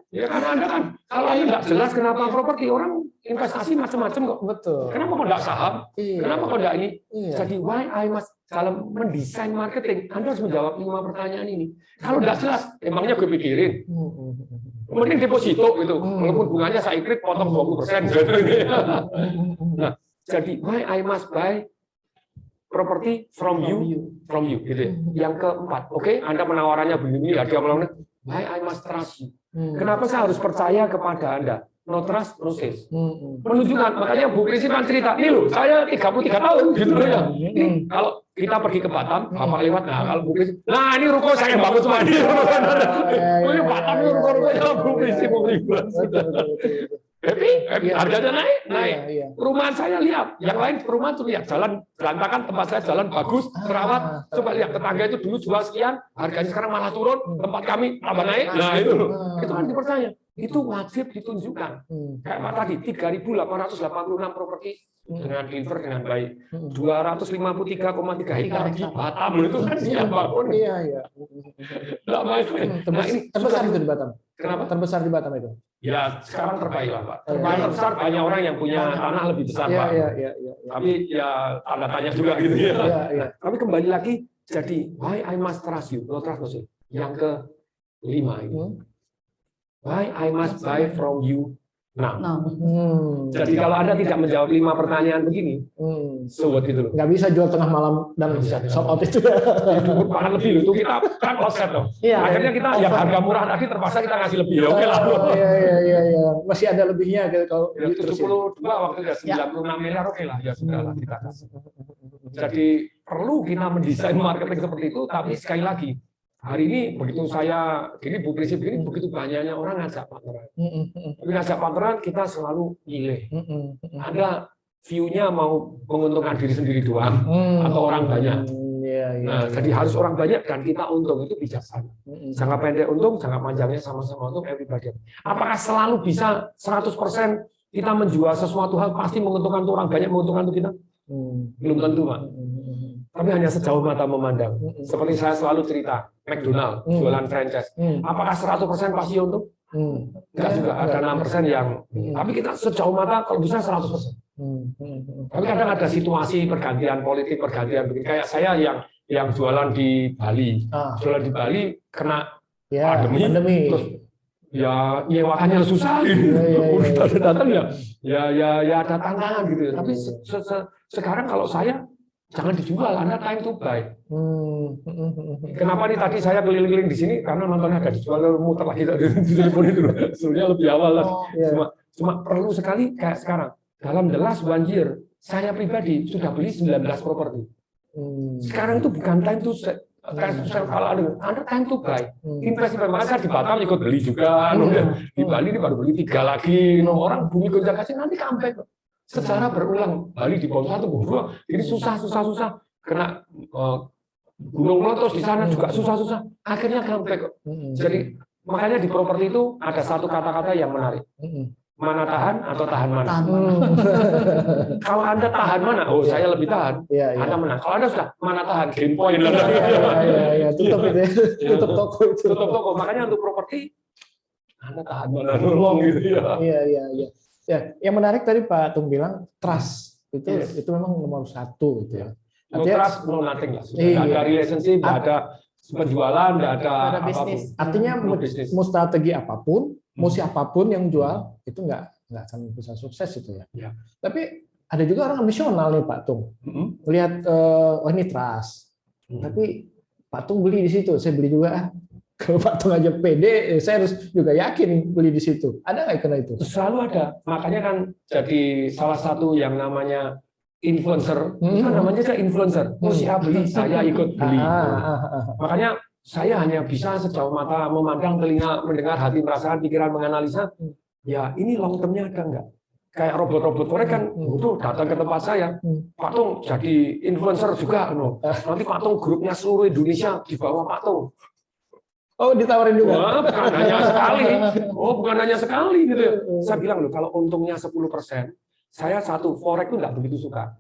Ya karena Anda kan, kalau Anda nggak jelas kenapa properti, orang investasi macam-macam kok. Betul. Kenapa kok nggak saham? Kenapa kok nggak ini? Jadi why I must, dalam mendesain marketing, Anda harus menjawab 5 pertanyaan ini. Kalau nggak jelas, emangnya gue pikirin. Mending deposito gitu, walaupun bunganya saya klik potong 20%. Nah, jadi why I must buy property from you, gitu. Yang keempat, oke, Anda penawarannya begini, harga penawarannya, why I must trust you. Kenapa saya harus percaya kepada Anda? No trust, no sales. Menunjukkan, makanya Bu Krisi kan cerita, nih loh, saya 33 tahun, gitu loh ya. Ini, kalau kita pergi ke Batam, Bapak lewat, nah kalau Bu Krisi, nah ini ruko saya bangun semua ini. Ini Batam, ini ruko-rukonya Bu Krisi mau ribet. Happy, harganya naik. Perumahan saya lihat, yang lain perumahan tuh lihat, jalan berantakan, tempat saya jalan bagus, terawat. Coba lihat, tetangga itu dulu jual sekian, harganya sekarang malah turun, tempat kami tambah naik. Nah itu kan dipercaya. Itu wajib ditunjukkan. Kayak Pak tadi, 3.886 properti dengan deliver dengan baik. 253,3 hektar di Batam itu kan siap bangun. Iya. Nah, ini terbesar itu di Batam. Kenapa? Terbesar di Batam itu. Ya sekarang terbaik lah Pak. Terbaik terbesar, banyak orang yang punya tanah lebih besar Pak. Iya. Tapi ya tanda tanya juga gitu ya. Tapi kembali lagi, jadi why I must trust you, no trust no sale. Yang ke-5 ini. Why I must buy from you now. Jadi kalau Anda tidak menjawab 5 pertanyaan begini, so what gitu loh. Nggak bisa jual tengah malam dan sold out itu. Itu bahkan lebih loh. Itu kita kan offset dong. Akhirnya kita yang harga murah tadi terpaksa kita ngasih lebih. Oke lah. Iya. Masih ada lebihnya kalau ya, 72 waktu itu 96 miliar oke lah. Ya sudah lah kita kasih. Jadi perlu kita mendesain marketing seperti itu, tapi sekali lagi hari ini begitu saya gini Bu Krisi begini, begitu banyaknya orang ngajak partneran. Tapi ngajak partneran kita selalu milih. Ada view-nya mau menguntungkan diri sendiri doang atau orang banyak. Nah, jadi harus orang banyak dan kita untung, itu bijaksana. Jangka pendek untung, jangka panjangnya sama-sama untung, everybody. Apakah selalu bisa 100% kita menjual sesuatu hal pasti menguntungkan untuk orang banyak, menguntungkan untuk kita? Belum tentu, Pak. Tapi hanya sejauh mata memandang. Seperti saya selalu cerita, McDonald jualan franchise. Apakah 100% pasti untung? Enggak juga, ada 6% yang. Tapi kita sejauh mata kalau bisa 100%. Tapi kadang ada situasi pergantian politik, pergantian begini. Kayak saya yang jualan di Bali. Jualan di Bali kena pandemi. Terus ya nyewakannya susah. Udah datang ya ada tantangan gitu. Tapi sekarang kalau saya jangan dijual, Anda time to buy. Kenapa nih tadi saya keliling-keliling di sini? Karena nontonnya ada dijual, lalu muter lagi di telepon itu. Sebenarnya lebih awal lah. Cuma perlu sekali kayak sekarang. Dalam the last 1 year, saya pribadi sudah beli 19 properti. Sekarang itu bukan time to sell. Kalau Anda time to buy. Investment, makanya saya di Batam ikut beli juga. Di Bali ini baru beli 3 lagi. Orang bumi gonjang kasih nanti comeback. Secara berulang, Bali di bawah 1, bawah 2, ini susah, kena gunung meletus di sana juga susah, akhirnya comeback. Jadi makanya di properti itu ada satu kata-kata yang menarik, mana tahan atau tahan mana. Kalau Anda tahan mana, oh saya lebih tahan, Anda menang. Kalau Anda sudah mana tahan, game point. Tutup itu, tutup toko. Makanya untuk properti Anda tahan mana, nolong gitu ya. Iya. Ya, yang menarik tadi Pak Tung bilang trust itu memang nomor 1 gitu ya. No trust, no nothing lah. Tidak ada relationship, tidak ada penjualan, tidak ada bisnis. Artinya mau strategi apapun, mau siapapun yang jual itu nggak akan bisa sukses itu ya. Tapi ada juga orang ambisional nih Pak Tung. Lihat ini trust. Tapi Pak Tung beli di situ, saya beli juga. Kalau Pak Tung aja pede, saya harus juga yakin beli di situ. Ada nggak kena itu? Selalu ada. Makanya kan jadi salah satu yang namanya influencer, kan namanya saya influencer. Oh siapa beli, saya ikut beli. Makanya saya hanya bisa sejauh mata memandang, telinga mendengar, hati merasakan, pikiran menganalisa. Ya ini long termnya ada nggak? Kayak robot-robot forex kan, itu datang ke tempat saya, Pak Tung jadi influencer juga, nanti Pak Tung grupnya seluruh Indonesia di bawah Pak Tung. Oh, ditawarin juga? Wah, bukan hanya sekali. Oh, bukan hanya sekali gitu ya. Saya bilang loh, kalau untungnya 10%, saya satu forex itu nggak begitu suka.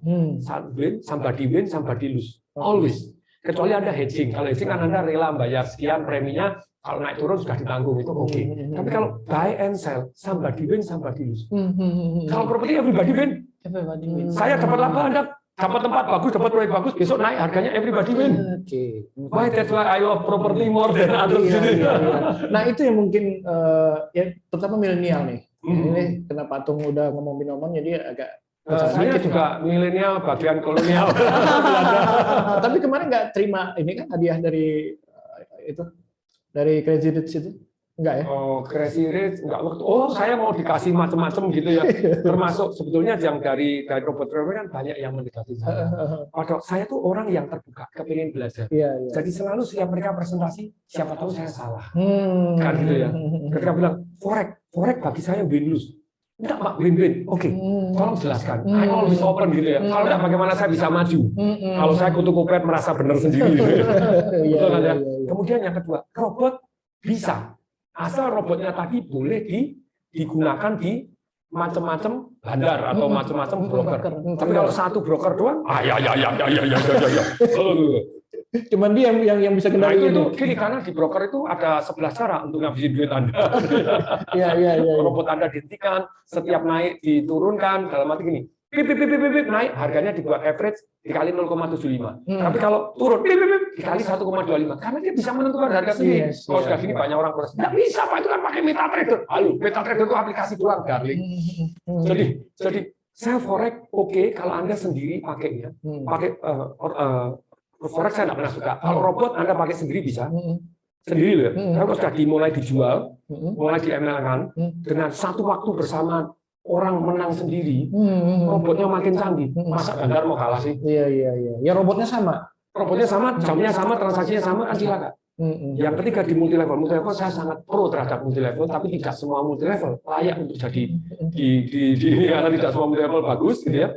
Somebody win, somebody lose. Always. Kecuali Anda hedging. Kalau hedging kan Anda rela bayar sekian preminya, kalau naik turun sudah ditanggung, itu oke. Tapi kalau buy and sell, somebody win, somebody lose. Kalau properti everybody win. Saya dapat laba, Anda dapat tempat bagus, dapat proyek bagus, besok naik harganya everybody win. Why that's why I love property more than others. Nah itu yang mungkin ya terutama milenial nih. Ini kenapa Tung udah ngomong binomo jadi agak saya juga milenial bagian kolonial. Tapi kemarin nggak terima ini kan hadiah dari itu dari Crazy Rich itu. Enggak ya? Oh, Crazy Rich enggak waktu. Oh, saya mau dikasih macam-macam gitu ya. Termasuk sebetulnya yang dari robot trader kan banyak yang mendekati saya. Padahal saya tuh orang yang terbuka, kepingin belajar. Jadi selalu setiap mereka presentasi, siapa tahu saya salah. Kan gitu ya. Ketika bilang forex bagi saya win lose. Enggak, Pak, win-win. Oke. Tolong jelaskan. I always open gitu ya. Kalau enggak bagaimana saya bisa maju? Kalau saya kutu-kupet merasa benar sendiri. Betul kan ya? Kemudian yang kedua, robot bisa. Asal robotnya tadi boleh digunakan di macam-macam bandar atau macam-macam broker. Tapi kalau satu broker doang, ya. Cuman dia yang bisa kendali itu gini, karena di broker itu ada 11 cara untuk ngabisin duit Anda. Robot Anda dihentikan, setiap naik diturunkan, dalam arti gini. Naik, harganya dibuat average dikali 0,75. Tapi kalau turun, dikali 1,25. Karena dia bisa menentukan harga sendiri. Kalau sudah gini banyak orang protes. Nggak bisa, Pak, itu kan pakai MetaTrader. Halo, MetaTrader itu aplikasi doang, darling. Jadi saya forex oke, kalau Anda sendiri pakainya. Pakai forex saya nggak pernah suka. Kalau robot Anda pakai sendiri bisa. Sendiri loh. Kalau sudah dimulai dijual, mulai di-ML-kan, dengan satu waktu bersama orang menang sendiri, robotnya makin canggih. Masa bandar mau kalah sih? Iya. Ya robotnya sama. Robotnya sama, jamnya sama, transaksinya sama, kan silakan. Yang ketiga di multi level saya sangat pro terhadap multi level, tapi tidak semua multi level layak untuk jadi karena tidak semua multi level bagus, gitu ya.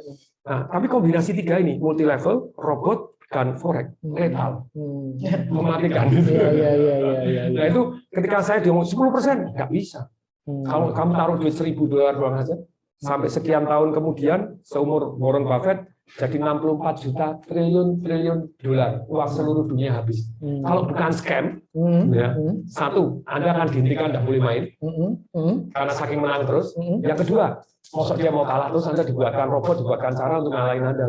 Nah, tapi kombinasi tiga ini, multi level, robot, dan forex lethal, mematikan. Nah itu ketika saya diomong 10% nggak bisa. Kalau kamu taruh duit $1.000 doang aja, sampai sekian tahun kemudian, seumur Warren Buffett, jadi 64 juta triliun dolar, uang seluruh dunia habis. Kalau bukan scam, ya, satu, Anda akan dihentikan, tidak boleh main, karena saking menang terus. Yang kedua, maksud dia mau kalah terus, Anda dibuatkan robot, dibuatkan cara untuk ngalahin Anda.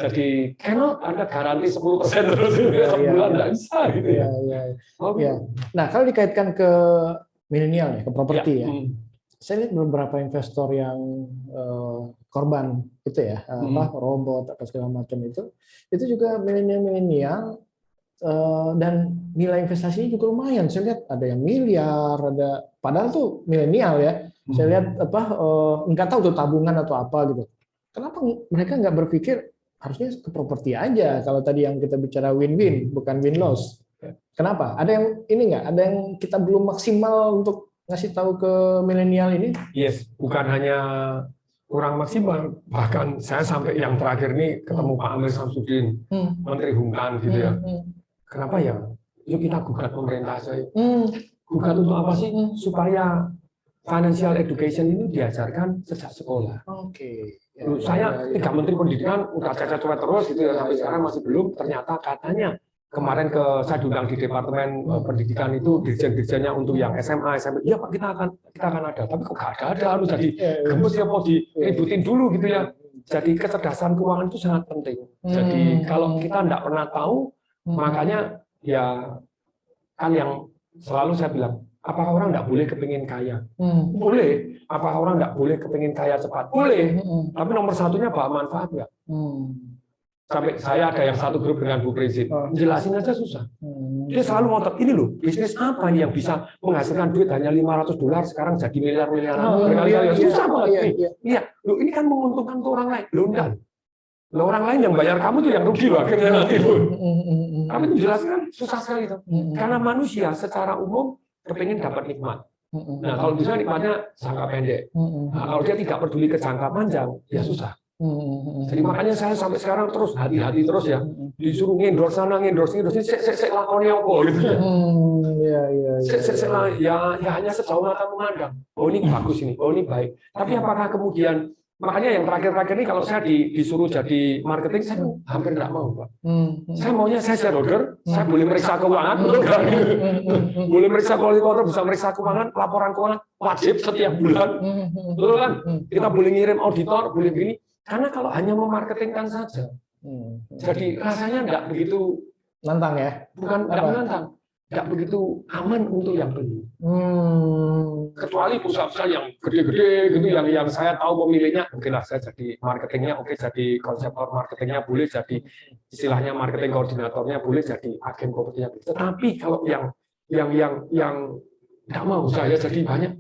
Jadi, Anda garansi 10% terus, sebulan tidak bisa. Gitu ya. Nah, kalau dikaitkan ke milenial ya, ke properti ya. Saya lihat beberapa investor yang korban itu ya, robot atau segala macam itu juga milenial dan nilai investasinya juga lumayan. Saya lihat ada yang miliar, ada padahal tuh milenial ya. Saya lihat nggak tahu tuh tabungan atau apa gitu. Kenapa mereka nggak berpikir harusnya ke properti aja? Kalau tadi yang kita bicara win-win bukan win-loss. Kenapa? Ada yang ini nggak? Ada yang kita belum maksimal untuk ngasih tahu ke milenial ini? Yes, bukan hanya kurang maksimal, bahkan saya sampai yang terakhir ini ketemu Pak Amir Samsudin, Menteri Humkan gitu ya. Kenapa ya? Yuk kita gugat pemerintah saya. Gugat untuk apa sih? Supaya financial education ini diajarkan sejak sekolah. Saya 3 menteri pendidikan udah cacat-cacat terus gitu ya, sampai sekarang masih belum. Ternyata katanya kemarin saya diundang di departemen pendidikan itu dirjen-dirjennya untuk yang SMA, SMP. Iya Pak, kita akan ada. Tapi kok nggak ada, harus jadi gembus ya mau diributin dulu gitu ya. Jadi kecerdasan keuangan itu sangat penting. Jadi kalau kita nggak pernah tahu, makanya ya kan yang selalu saya bilang, apakah orang nggak boleh kepingin kaya? Boleh. Apakah orang nggak boleh kepingin kaya cepat? Boleh. Tapi nomor satunya bawa manfaat nggak? Sampai saya ada yang satu grup dengan Bu Prinsip, jelasin aja susah. Dia selalu ngotot, ini loh, bisnis apa nih yang bisa menghasilkan duit hanya $500 sekarang jadi miliar-miliaran berkali-kali. Susah banget. Iya, loh ini kan menguntungkan untuk orang lain. Loh enggak. Orang lain yang bayar kamu tuh yang rugi loh akhirnya nanti. Tapi itu jelaskan susah sekali itu. Karena manusia secara umum kepingin dapat nikmat. Nah, kalau bisa nikmatnya jangka pendek. Nah, kalau dia tidak peduli ke jangka panjang, ya susah. Jadi makanya saya sampai sekarang terus hati-hati terus ya. Disuruh endorse sana, endorse ini, saya lakonnya apa gitu ya. Ya hanya sejauh mata memandang. Oh ini bagus ini, oh ini baik. Tapi apakah kemudian makanya yang terakhir-terakhir ini kalau saya disuruh jadi marketing, saya hampir nggak mau, Pak. Saya maunya saya shareholder, saya boleh meriksa keuangan, boleh meriksa kualitator, bisa meriksa keuangan, laporan keuangan wajib setiap bulan, betul kan? Kita boleh ngirim auditor, boleh begini. Karena kalau hanya memarketingkan saja, jadi rasanya nggak begitu nantang ya? Bukan nggak menantang, nggak begitu aman untuk yang beli. Kecuali perusahaan yang gede-gede gitu, yang saya tahu pemiliknya, mungkin lah saya jadi marketingnya, oke jadi konseptor marketingnya, boleh jadi istilahnya marketing koordinatornya, boleh jadi agen propertinya. Tetapi kalau yang nggak mau saya jadi banyak,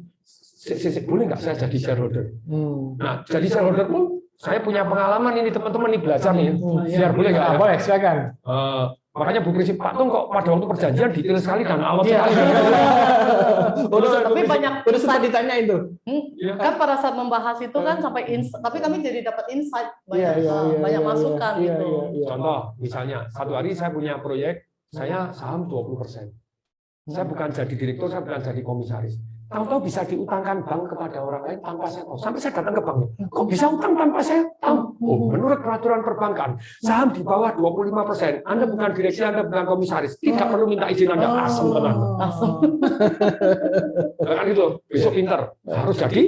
boleh nggak saya jadi shareholder? Nah, jadi shareholder pun saya punya pengalaman ini teman-teman nih belajar nih, biar boleh nggak? Boleh, silakan. Makanya Bu Prinsip Pak Tung kok pada waktu perjanjian detail sekali dan awal sekali. Tapi banyak udah sempat ditanya itu. Kan pada saat membahas itu kan sampai tapi kami jadi dapat insight banyak masukan gitu. Contoh misalnya satu hari saya punya proyek, saya saham 20%. Saya bukan jadi direktur, saya bukan jadi komisaris. Tahu-tahu bisa diutangkan bank kepada orang lain tanpa saya tahu. Sampai saya datang ke bank, kok bisa utang tanpa saya tahu? Oh, menurut peraturan perbankan, saham di bawah 25%. Anda bukan direksi, Anda bukan komisaris. Tidak perlu minta izin Anda. Asem tenang. Kan gitu. Besok pinter. Harus jadi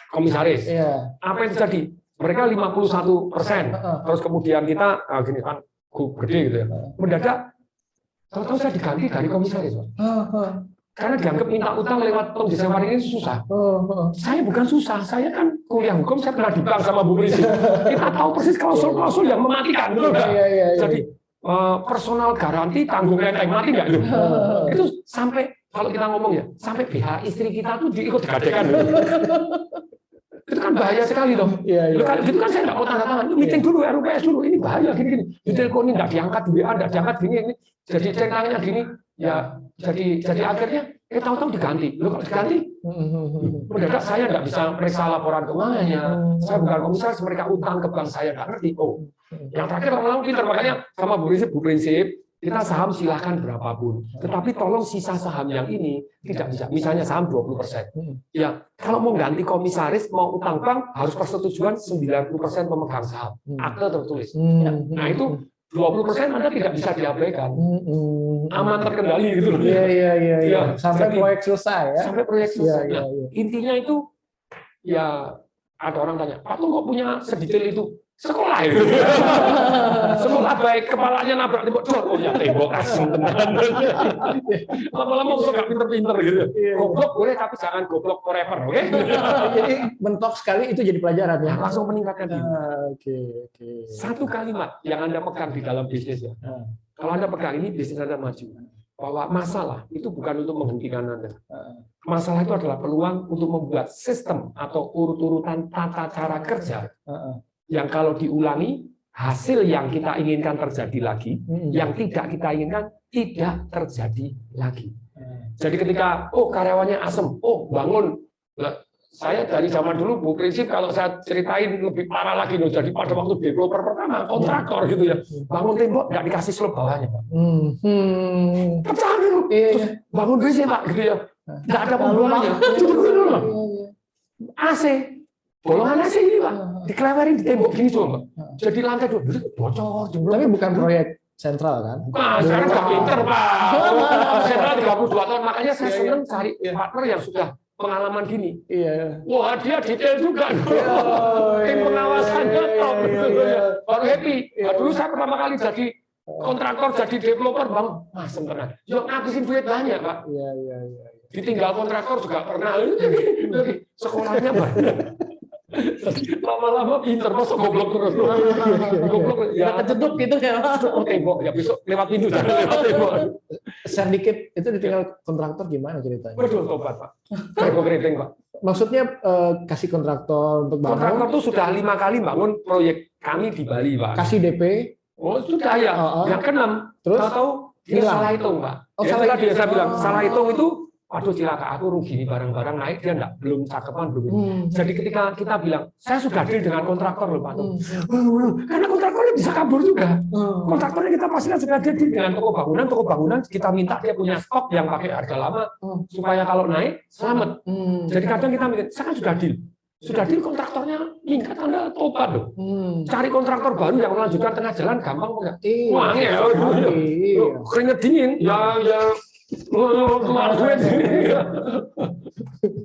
komisaris. Apa yang terjadi? Mereka 51%. Terus kemudian kita, gini kan, gede gitu ya. Mendadak, tahu-tahu saya diganti dari komisaris. Karena dianggap minta utang lewat tong jasa ini susah. Saya bukan susah, saya kan kuliah hukum, saya pernah di bank sama Bu Prinsip. Kita tahu persis klausul-klausul yang mematikan, betul nggak? Jadi personal garanti tanggung renteng mati nggak itu? Itu sampai kalau kita ngomong ya, sampai BH istri kita tuh diikut digadekan. Itu kan bahaya sekali toh. Kalau gitu kan saya nggak mau tanda tangan. Meeting dulu, RUPS dulu, ini bahaya gini-gini. Diteleponin nggak diangkat, di WA nggak diangkat gini. Jadi centangnya gini. Ya, jadi akhirnya tahu-tahu diganti. Loh, kalau diganti, mendadak saya nggak bisa periksa laporan keuangannya. Saya bukan komisaris, mereka utang ke bank saya nggak ngerti. Oh, yang terakhir lama-lama pintar, makanya sama Bu Prinsip, kita saham silahkan berapapun. Tetapi tolong sisa saham yang ini tidak bisa. Misalnya saham 20%. Ya, kalau mau ganti komisaris, mau utang bank, harus persetujuan 90% pemegang saham. Akte tertulis. Nah itu 20% Anda tidak bisa diabaikan. Aman terkendali gitu loh. Iya. Sampai proyek selesai ya. Sampai proyek selesai. Nah, intinya itu ya ada orang tanya, Pak Tung kok punya sedetail itu? Sekolah itu. Sekolah baik kepalanya nabrak tembok. Oh ya tembok asing tenan. Lama-lama suka pinter-pinter gitu. Goblok boleh tapi jangan goblok forever, oke? Jadi mentok sekali itu jadi pelajaran ya. Langsung meningkatkan diri. Oke. Satu kalimat yang Anda pegang di dalam bisnis ya. Kalau Anda pegang ini bisnis Anda maju. Bahwa masalah itu bukan untuk menghentikan Anda. Masalah itu adalah peluang untuk membuat sistem atau urut-urutan tata cara kerja yang kalau diulangi, hasil yang kita inginkan terjadi lagi, yang tidak kita inginkan tidak terjadi lagi. Jadi ketika, karyawannya asem, bangun. Saya dari zaman dulu, Bu Prinsip, kalau saya ceritain lebih parah lagi loh. Jadi pada waktu developer pertama, kontraktor gitu ya, bangun tembok nggak dikasih slab bawahnya, Pak. Pecah dulu, terus bangun BC Pak, gitu ya, nggak ada pembuangannya, dulu AC, bolongan AC ini Pak, dikelewarin di tembok gini coba, jadi lantai dulu bocor. Tapi bukan proyek sentral kan? Nah, sekarang nggak pinter Pak, sentral 32 tahun, makanya saya senang cari partner yang sudah pengalaman gini. Wah dia detail juga. Tim pengawasannya top. Baru happy. Dulu saya pertama kali jadi kontraktor, jadi developer, Bang. Masem tenang. Yuk ngabisin duit banyak, Pak. Ditinggal kontraktor juga pernah. Sekolahnya banyak. Lama-lama pinter, masa goblok terus. Goblok ya kejeduk gitu ya. Tembok ya besok lewat pintu jangan lewat tembok. Sedikit itu ditinggal kontraktor gimana ceritanya? Betul tobat Pak. Tembok keriting Pak. Maksudnya kasih kontraktor untuk bangun. Kontraktor itu sudah 5 kali bangun proyek kami di Bali, Pak. Kasih DP. Oh, sudah ya. Yang keenam, terus atau dia salah hitung, Pak. Salah tadi saya bilang, salah hitung itu, waduh cilaka, aku rugi nih barang-barang naik, dia belum cakepan, belum. Jadi ketika kita bilang, saya sudah deal dengan kontraktor loh, Pak. Karena kontraktornya bisa kabur juga. Kontraktornya kita pastikan sudah deal dengan toko bangunan kita minta dia punya stok yang pakai harga lama, supaya kalau naik, selamat. Jadi kadang kita mikir, saya kan sudah deal kontraktornya minggat, Anda tobat loh. Cari kontraktor baru yang melanjutkan tengah jalan gampang enggak? Wah, keringet dingin. Ya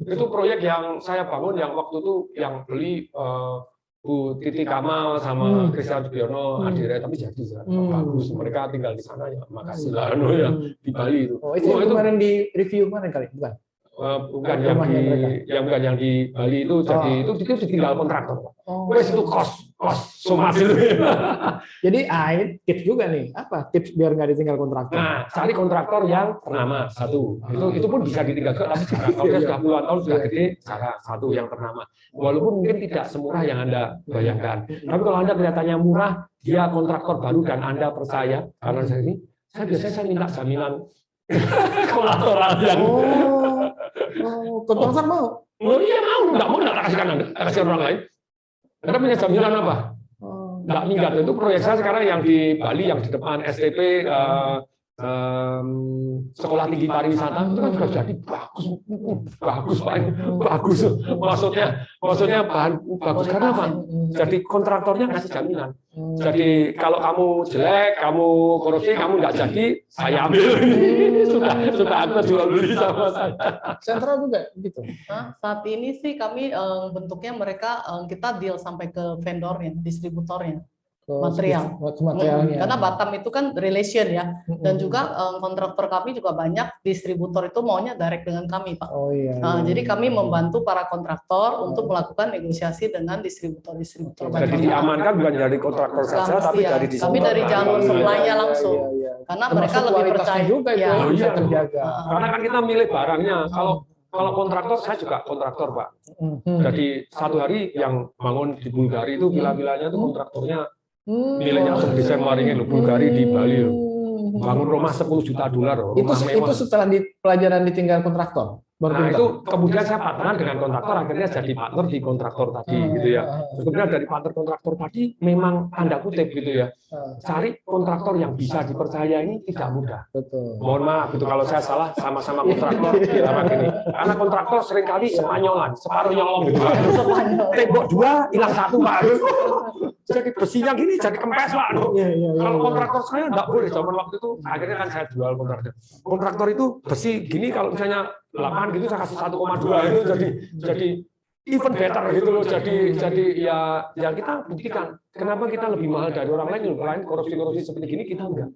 itu proyek yang saya bangun yang waktu itu yang beli Bu Titi Kamal sama Christian Sugiono Adire, tapi jadi bagus, mereka tinggal di sana ya, makasih lah ya di Bali itu. Itu kemarin di review mana kali, bukan? Bukan yang di Bali itu, jadi itu ditinggal kontraktor. Wes itu kos somas itu. Jadi tips juga nih, apa tips biar nggak ditinggal kontraktor? Nah, cari kontraktor yang ternama satu. Itu pun bisa ditinggal tapi kalau dia sudah puluhan tahun sudah gede, satu yang ternama. Walaupun mungkin tidak semurah yang Anda bayangkan. Tapi kalau Anda kelihatannya murah, dia kontraktor baru dan Anda percaya, karena saya biasanya minta jaminan kolateral yang kontraktor mau? Oh iya mau, nggak kasihkan Anda, kasih orang lain. Anda punya jaminan apa? Nggak minggat. Itu proyek saya sekarang yang di Bali, yang di depan STP Sekolah Tinggi Pariwisata itu kan sudah jadi bagus Pak, bagus. Maksudnya bagus karena apa? Jadi kontraktornya ngasih jaminan. Jadi kalau kamu jelek, kamu korupsi, kamu nggak jadi, saya ambil. Sudah aku jual beli sama saya. Sentral juga gitu. Nah, saat ini sih kami bentuknya mereka kita deal sampai ke vendornya, distributornya. Materialnya. Karena Batam itu kan relation ya, dan juga kontraktor kami juga banyak distributor itu maunya direct dengan kami, Pak. Jadi kami membantu para kontraktor untuk melakukan negosiasi dengan distributor-distributor. Jadi diamankan bukan dari kontraktor saja, tapi dari distributor. Kami dari jalur supply-nya langsung, karena mereka lebih percaya juga itu bisa terjaga. Karena kan kita milih barangnya. Kalau kontraktor, saya juga kontraktor, Pak. Jadi satu hari yang bangun di Bulgari itu villa-villanya itu kontraktornya nilainya langsung desain waringin loh, Bulgari di Bali loh. Bangun rumah $10 juta. Itu setelah pelajaran ditinggal kontraktor? Nah itu kemudian saya partneran dengan kontraktor, akhirnya jadi partner di kontraktor tadi gitu ya. Kemudian dari partner kontraktor tadi memang tanda kutip gitu ya, cari kontraktor yang bisa dipercaya ini tidak mudah. Betul. Mohon maaf itu kalau saya salah, sama-sama kontraktor sama gini. Karena kontraktor seringkali sepanyolan, separuh nyolong gitu. Tembok 2 hilang 1 Pak. Jadi besinya gini jadi kempes Pak. Kalau kontraktor saya enggak boleh, zaman waktu itu akhirnya kan saya jual kontraktor. Kontraktor itu besi gini kalau misalnya 8 gitu saya kasih 1,2 itu jadi even better gitu loh. Jadi ya kita buktikan kenapa kita lebih mahal dari orang lain korupsi seperti gini kita enggak.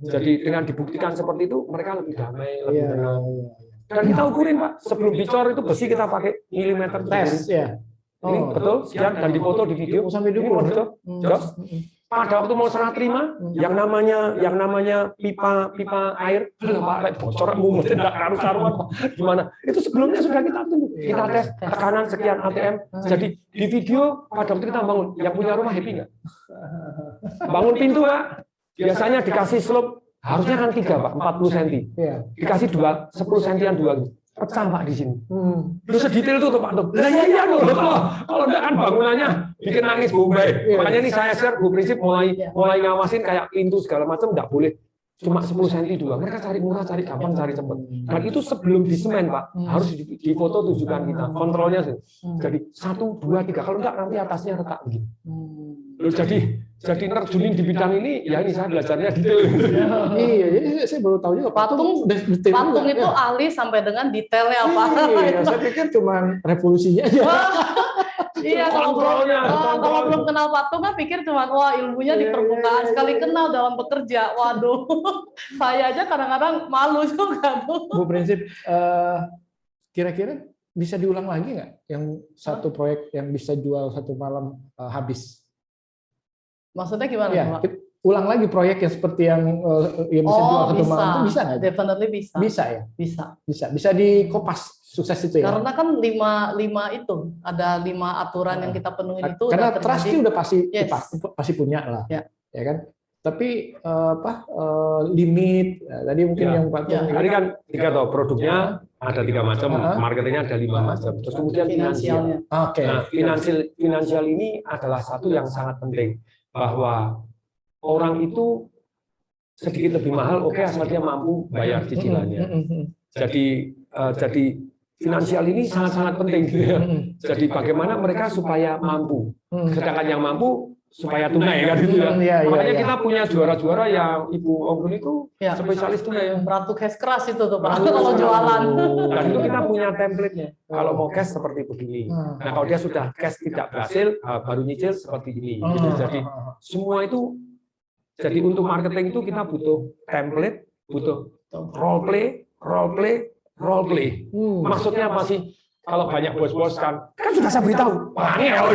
Jadi dengan dibuktikan seperti itu mereka lebih damai, lebih tenang. Dan kita ukurin Pak, sebelum dicor itu besi kita pakai milimeter tes ya. Ini betul, sekian dan dipoto di video sampai diukur betul. Pada waktu mau serah terima, yang namanya pipa air, Pak, bocor mumet tidak karu-karuan, gimana? Itu sebelumnya sudah kita tunggu, kita tes tekanan sekian atm. Jadi di video pada waktu kita bangun, yang punya rumah happy nggak? Bangun pintu Pak, biasanya dikasih slope harusnya kan 3 Pak, 40 cm, dikasih 10 cm 2. Pecah Pak di sini. Lu sedetail itu tuh Pak tuh. Lah iya loh. Kalau enggak kan bangunannya bikin nangis Bombay. Makanya ini saya share Bu Prinsip mulai ngawasin kayak pintu segala macam enggak boleh cuma 10 cm 2. Mereka cari murah, cari gampang, cari cepet. Dan itu sebelum disemen Pak, harus difoto tunjukkan kita. Kontrolnya sih. Jadi 1, 2, 3. Kalau enggak nanti atasnya retak begini. Loh, jadi nerjunin di bidang ini, ya ini saya belajarnya detail. Iya, jadi saya baru tahu juga patung itu ahli sampai dengan detailnya apa. Iya, saya pikir cuma revolusinya aja. Iya, kalau belum kenal patung kan pikir cuma wah ilmunya di permukaan, sekali kenal dalam bekerja, waduh. Saya aja kadang-kadang malu juga tuh. Bu Prinsip, kira-kira bisa diulang lagi nggak yang satu proyek yang bisa jual satu malam habis? Maksudnya gimana? Ya, ulang lagi proyek yang seperti yang bisa jual ke Tumbang itu bisa nggak? Definitely bisa. Bisa ya? Bisa di Kopas sukses itu ya? Karena kan 5 itu ada 5 aturan yang kita penuhi itu. Karena trust udah pasti punya lah, ya kan? Tapi limit tadi mungkin yang Pak tadi kan 3 toh produknya ada 3 macam, marketingnya ada 5 macam. Terus kemudian finansial. Nah, finansial ini adalah satu yang sangat penting, bahwa orang itu sedikit lebih mahal, oke, asal dia mampu bayar cicilannya. Jadi finansial ini sangat-sangat penting. Jadi bagaimana mereka supaya mampu, sedangkan yang mampu supaya tunai kan gitu ya. Makanya kita punya juara-juara yang Ibu Onggun itu spesialis tunai. Ratu cash keras itu tuh Pak, kalau jualan. Dan itu kita punya template-nya. Kalau mau cash seperti begini. Nah kalau dia sudah cash tidak berhasil, baru nyicil seperti ini. Gitu. Jadi semua itu, jadi untuk marketing itu kita butuh template, butuh role play. Maksudnya apa sih? Kalau banyak bos-bos kan sudah saya beritahu, angel.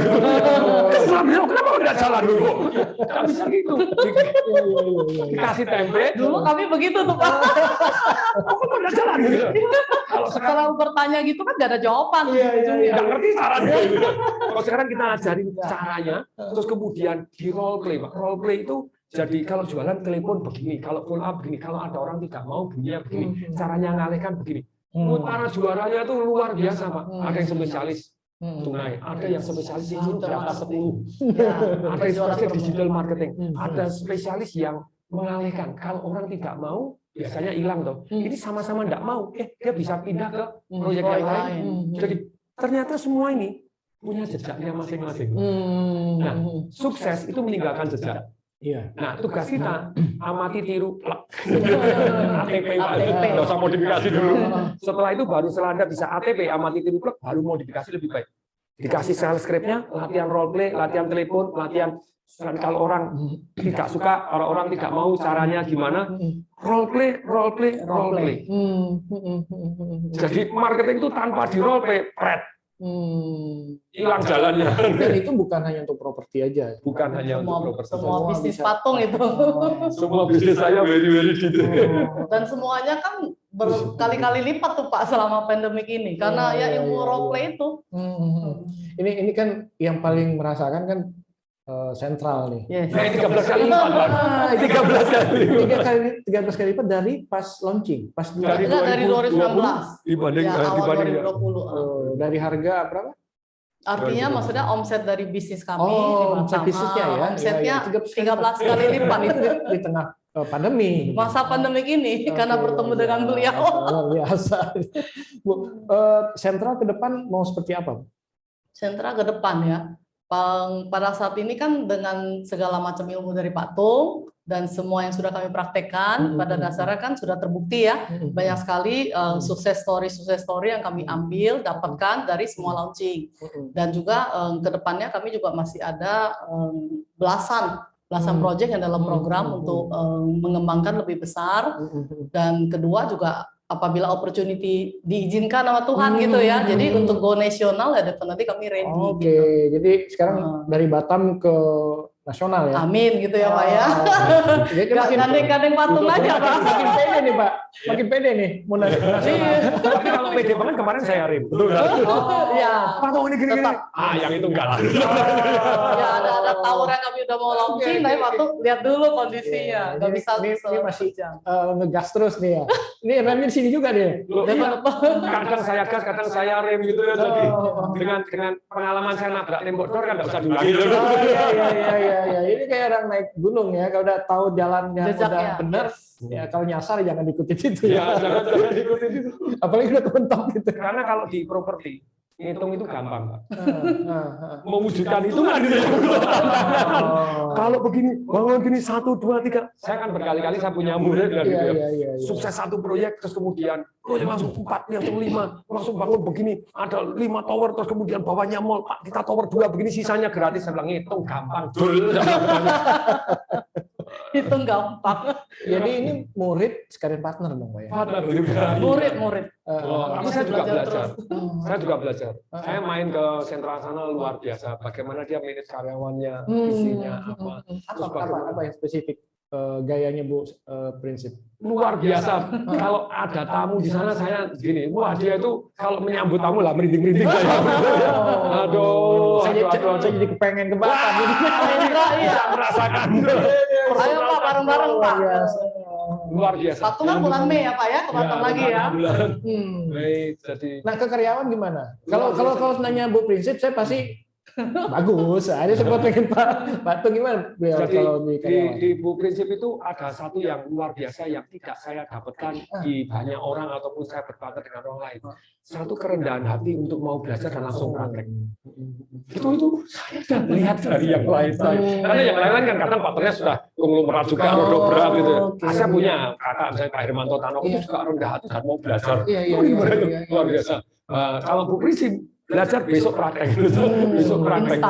Kenapa tidak jalan dulu? Tidak bisa gitu. Dikasih template. Dulu kami begitu tuh Pak. Kok tidak jalan? Kalau sekarang bertanya gitu kan nggak ada jawaban. Nggak ngerti caranya. Kalau sekarang kita ajarin caranya, terus kemudian di role play, Pak. Role play itu jadi kalau jualan telepon begini, kalau follow up begini, kalau ada orang tidak mau bunyinya begini, caranya ngalihkan begini. Para juaranya itu luar biasa, Pak. Ada yang spesialis tunai, ada yang spesialis itu di atas 10, ada yang spesialis digital marketing, ada spesialis yang mengalihkan. Kalau orang tidak mau, biasanya hilang toh. Ini sama-sama tidak mau, dia bisa pindah ke proyek yang lain. Jadi ternyata semua ini punya jejaknya masing-masing. Nah, sukses itu meninggalkan jejak. Nah, tugas kita amati, tiru, ATP, nggak usah modifikasi dulu. Setelah itu baru setelah Anda bisa ATP, amati, tiru, plek, baru modifikasi lebih baik. Dikasih sales script-nya, latihan role play, latihan telepon, latihan kalau orang tidak suka, orang tidak mau caranya gimana, role play. Jadi marketing itu tanpa di role play, hilang jalannya. Dan itu bukan hanya untuk properti aja. Bukan hanya untuk properti. Semua bisnis patung itu. Semua bisnis saya very gitu. Dan semuanya kan berkali-kali lipat tuh Pak selama pandemik ini. Karena ilmu role play itu. Ini kan yang paling merasakan kan sentral nih. 13 kali lipat, Pak. 13 kali lipat dari pas launching, pas dari 2019 dibanding awal 2020. Dari harga berapa? Artinya maksudnya omset dari bisnis kami, omset bisnisnya ya. Omsetnya 13 kali lipat itu di tengah pandemi. Masa pandemik ini karena bertemu dengan beliau. Luar biasa. Bu, sentral ke depan mau seperti apa? Sentral ke depan ya. Pada saat ini kan dengan segala macam ilmu dari Pak Tung dan semua yang sudah kami praktekkan, pada dasarnya kan sudah terbukti ya, banyak sekali sukses story yang kami ambil, dapatkan dari semua launching. Dan juga ke depannya kami juga masih ada belasan project yang dalam program untuk mengembangkan lebih besar. Dan kedua juga apabila opportunity diizinkan sama Tuhan gitu ya. Jadi untuk go nasional ya definitely kami ready. Oke, jadi sekarang dari Batam ke nasional ya. Amin gitu ya Pak ya. Gandeng-gandeng patung aja Pak. Makin pede nih Pak. Makin pede nih mau nasional. Tapi kalau pede banget kemarin saya rem. Iya. Patung ini gini-gini. Yang itu enggak lah. Ya ada tower yang kami udah mau launching, tapi waktu lihat dulu kondisinya. Enggak bisa ini masih ngegas terus nih ya. Ini remnya di sini juga nih. Kadang saya gas, kadang saya rem gitu ya. Jadi dengan pengalaman saya nabrak tembok dor kan enggak usah diulangi. Iya. Ini kayak orang naik gunung ya. Kalau udah tahu jalannya udah benar, ya kalau nyasar jangan diikutin itu ya. Jangan diikutin itu. Apalagi udah kementok gitu. Karena kalau di properti ngitung itu gampang, Pak. Mewujudkan itu kan gitu. Kalau begini, bangun gini 1, 2, 3. Saya kan berkali-kali saya punya murid dan gitu ya. Sukses satu proyek terus kemudian proyek langsung 4, langsung 5, langsung bangun begini. Ada 5 tower terus kemudian bawahnya mall, Pak. Kita tower 2 begini sisanya gratis. Saya bilang ngitung gampang. hitung gampang. Jadi ini murid sekalian partner dong, Pak ya? Partner, Murid. Tapi saya juga belajar. Saya juga belajar. Saya main ke sentra sana luar biasa. Bagaimana dia manage karyawannya, isinya apa. Apa yang spesifik gayanya Bu Prinsip? Luar biasa. Kalau ada tamu di sana saya gini, wah dia itu kalau menyambut tamu lah merinding-merinding saya. Aduh, Saya jadi kepengen ke Batam. Indra, iya. Bisa merasakan. Ayo Pak, bareng-bareng Pak. Luar biasa. Patungan bulan Mei ya Pak ya, ke Batam lagi ya. Baik, jadi. Nah, ke karyawan gimana? Kalau nanya Bu Prinsip, saya pasti bagus. Ada sempat pengen Pak Tung gimana? Jadi Kalau di Bu Prinsip itu ada satu yang luar biasa yang tidak saya dapatkan di banyak orang ataupun saya berpartner dengan orang lain. Satu kerendahan hati untuk mau belajar dan langsung praktek. Itu saya sudah melihat dari yang lain. Karena yang lain kan kadang partnernya sudah konglomerat juga, rodok berat gitu. Saya punya kakak misalnya Pak Hermanto Tanoko itu juga rendah hati dan mau belajar. Luar biasa. Kalau Bu Prinsip belajar besok praktek, besok praktek,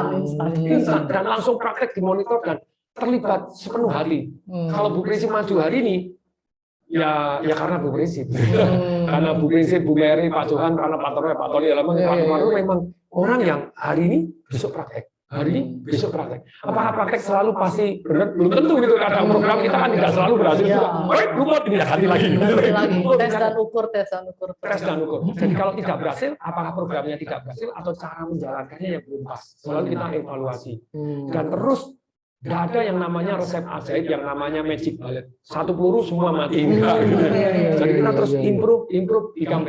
instan dan langsung praktek dimonitor dan terlibat sepenuh hati. Kalau Bu Prinsip maju hari ini, ya karena Bu Prinsip, karena Bu Prinsip, Bu Mary, Pak Johan, karena Pak Tony, Pak Maru memang orang yang hari ini besok praktek. Hari ini besok praktek. Apakah praktek selalu pasti benar? Belum tentu gitu. Kadang program kita kan tidak selalu berhasil juga. Lumut ini ganti lagi. Tes dan ukur. Tes dan ukur. Jadi kalau tidak berhasil, apakah programnya tidak berhasil atau cara menjalankannya yang belum pas. Selalu kita evaluasi. Dan terus nggak ada yang namanya resep ajaib, yang namanya magic bullet. Satu peluru semua mati. Jadi kita terus improve, become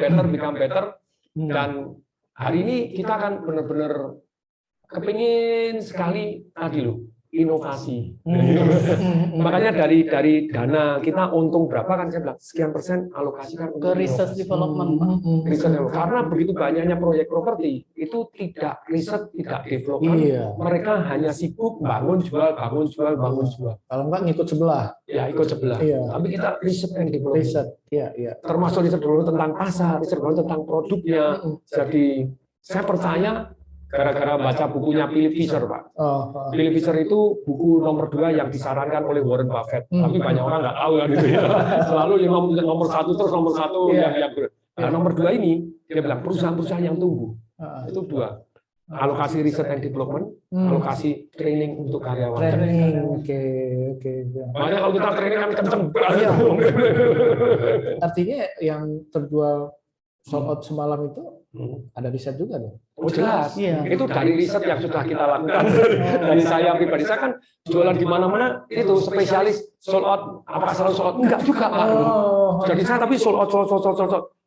better. Dan hari ini kita kan benar-benar kepingin sekali tadi loh, inovasi. Makanya dari dana kita untung berapa kan saya bilang sekian persen alokasikan untuk research development. Karena begitu banyaknya proyek properti itu tidak riset, tidak development. Mereka hanya sibuk bangun jual. Kalau enggak ngikut sebelah. Ya ikut sebelah. Tapi kita riset and development. Termasuk riset dulu tentang pasar, riset dulu tentang produknya. Jadi saya percaya gara-gara baca bukunya Philip Fisher, Pak. Philip Fisher itu buku nomor 2 yang disarankan oleh Warren Buffett. Tapi banyak orang nggak tahu kan itu ya. Selalu yang nomor 1 terus nomor 1 yang nomor 2 ini dia bilang perusahaan-perusahaan yang tumbuh. Itu 2. Alokasi riset and development, alokasi training untuk karyawan. Oke. Makanya kalau kita training kan kenceng. Artinya yang terjual sold out semalam itu ada riset juga dong? Oh jelas, itu dari riset yang sudah kita lakukan. Dari saya pribadi, saya kan jualan di mana-mana itu spesialis sold out, apakah selalu sold out? Enggak juga Pak. Jadi saya tapi sold out.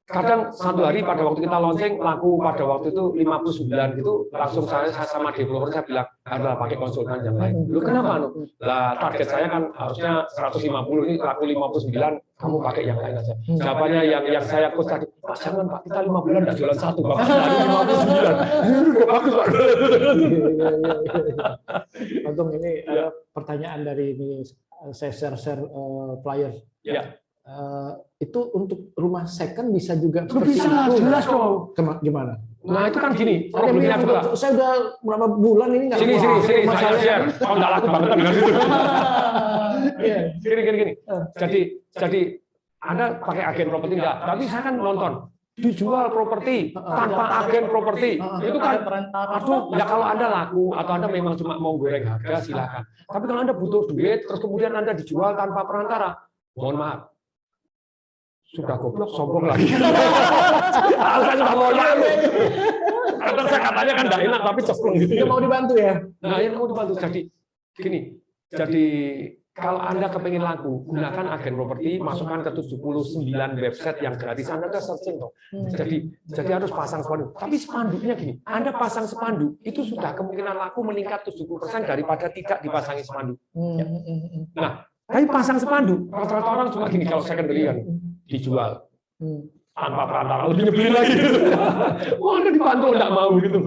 Kadang satu hari pada waktu kita launching laku pada waktu itu 59 gitu, langsung saya sama developer saya bilang adalah pakai konsultan yang lain. Lu kenapa? Lah target saya kan harusnya 150, ini laku 59, kamu pakai yang lain aja. Jawabannya yang saya coach tadi, Pak jangan Pak, kita 5 bulan udah jualan 1 Pak, dari 59. Udah bagus Pak. Untung ini ada pertanyaan dari ini saya share flyer. Itu untuk rumah second bisa juga bisa jelas dong. Gimana? Nah itu kan gini, saya udah berapa bulan ini nggak sini saya share. Kalau nggak laku banget dengan itu. Gini. Jadi Anda pakai agen properti nggak? Tapi saya kan nonton dijual properti tanpa agen properti itu kan aduh ya kalau Anda laku atau Anda memang cuma mau goreng harga silakan. Tapi kalau Anda butuh duit terus kemudian Anda dijual tanpa perantara, mohon maaf. Sudah goblok, sombong lagi. Alasan sudah loyal. Karena saya katanya kan tidak enak, tapi cemplung gitu. Itu mau dibantu ya? Nah, yang mau dibantu. Jadi, gini. Jadi, kalau Anda kepingin laku, gunakan agen properti, masukkan ke 79 website yang gratis. Anda udah searching toh. Jadi harus pasang spanduk. Tapi spanduknya gini, Anda pasang spanduk, itu sudah kemungkinan laku meningkat 70% daripada tidak dipasangi spanduk. Nah, tapi pasang spanduk, rata-rata orang cuma gini, kalau secondary kan, dijual tanpa perantara, lebih nyebelin lagi. Wah, Anda dibantu enggak mau gitu.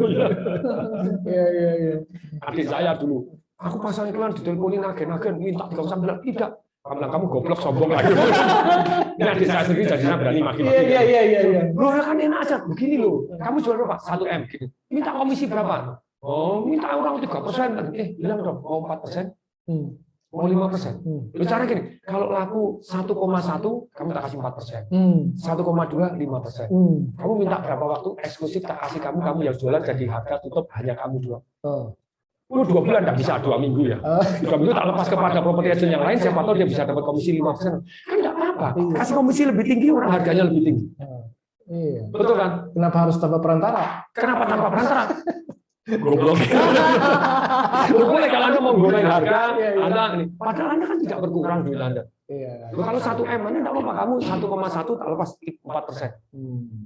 Iya. Adik saya dulu, aku pasang iklan diteleponin agen-agen minta 3 bilang tidak. Kamu bilang kamu goblok sombong lagi. Ini adik saya sendiri jadinya berani maki-maki. Iya. Loh kan enak aja, begini loh. Kamu jual berapa? 1M gitu. Minta komisi berapa? Oh, minta orang 3%. Bilang dong, mau 4%. mau 5%. Bicara gini, kalau laku 1,1 kamu tak kasih 4%. 1,2 5%. Kamu minta berapa waktu eksklusif tak kasih kamu yang jualan jadi harga tutup hanya kamu doang. 2 bulan nggak bisa, 2 minggu ya. 2 minggu tak lepas kepada properti agent yang lain, siapa tahu dia bisa dapat komisi 5%. Kan nggak apa-apa. Kasih komisi lebih tinggi, orang harganya lebih tinggi. Iya. Betul kan? Kenapa harus tanpa perantara? Kenapa tanpa perantara? Goblok. Boleh kalau Anda mau goreng harga, Anda ini. Padahal Anda kan tidak berkurang duit Anda. Iya. Kalau 1M Anda tidak apa-apa, kamu 1,1 tak lepas 4%.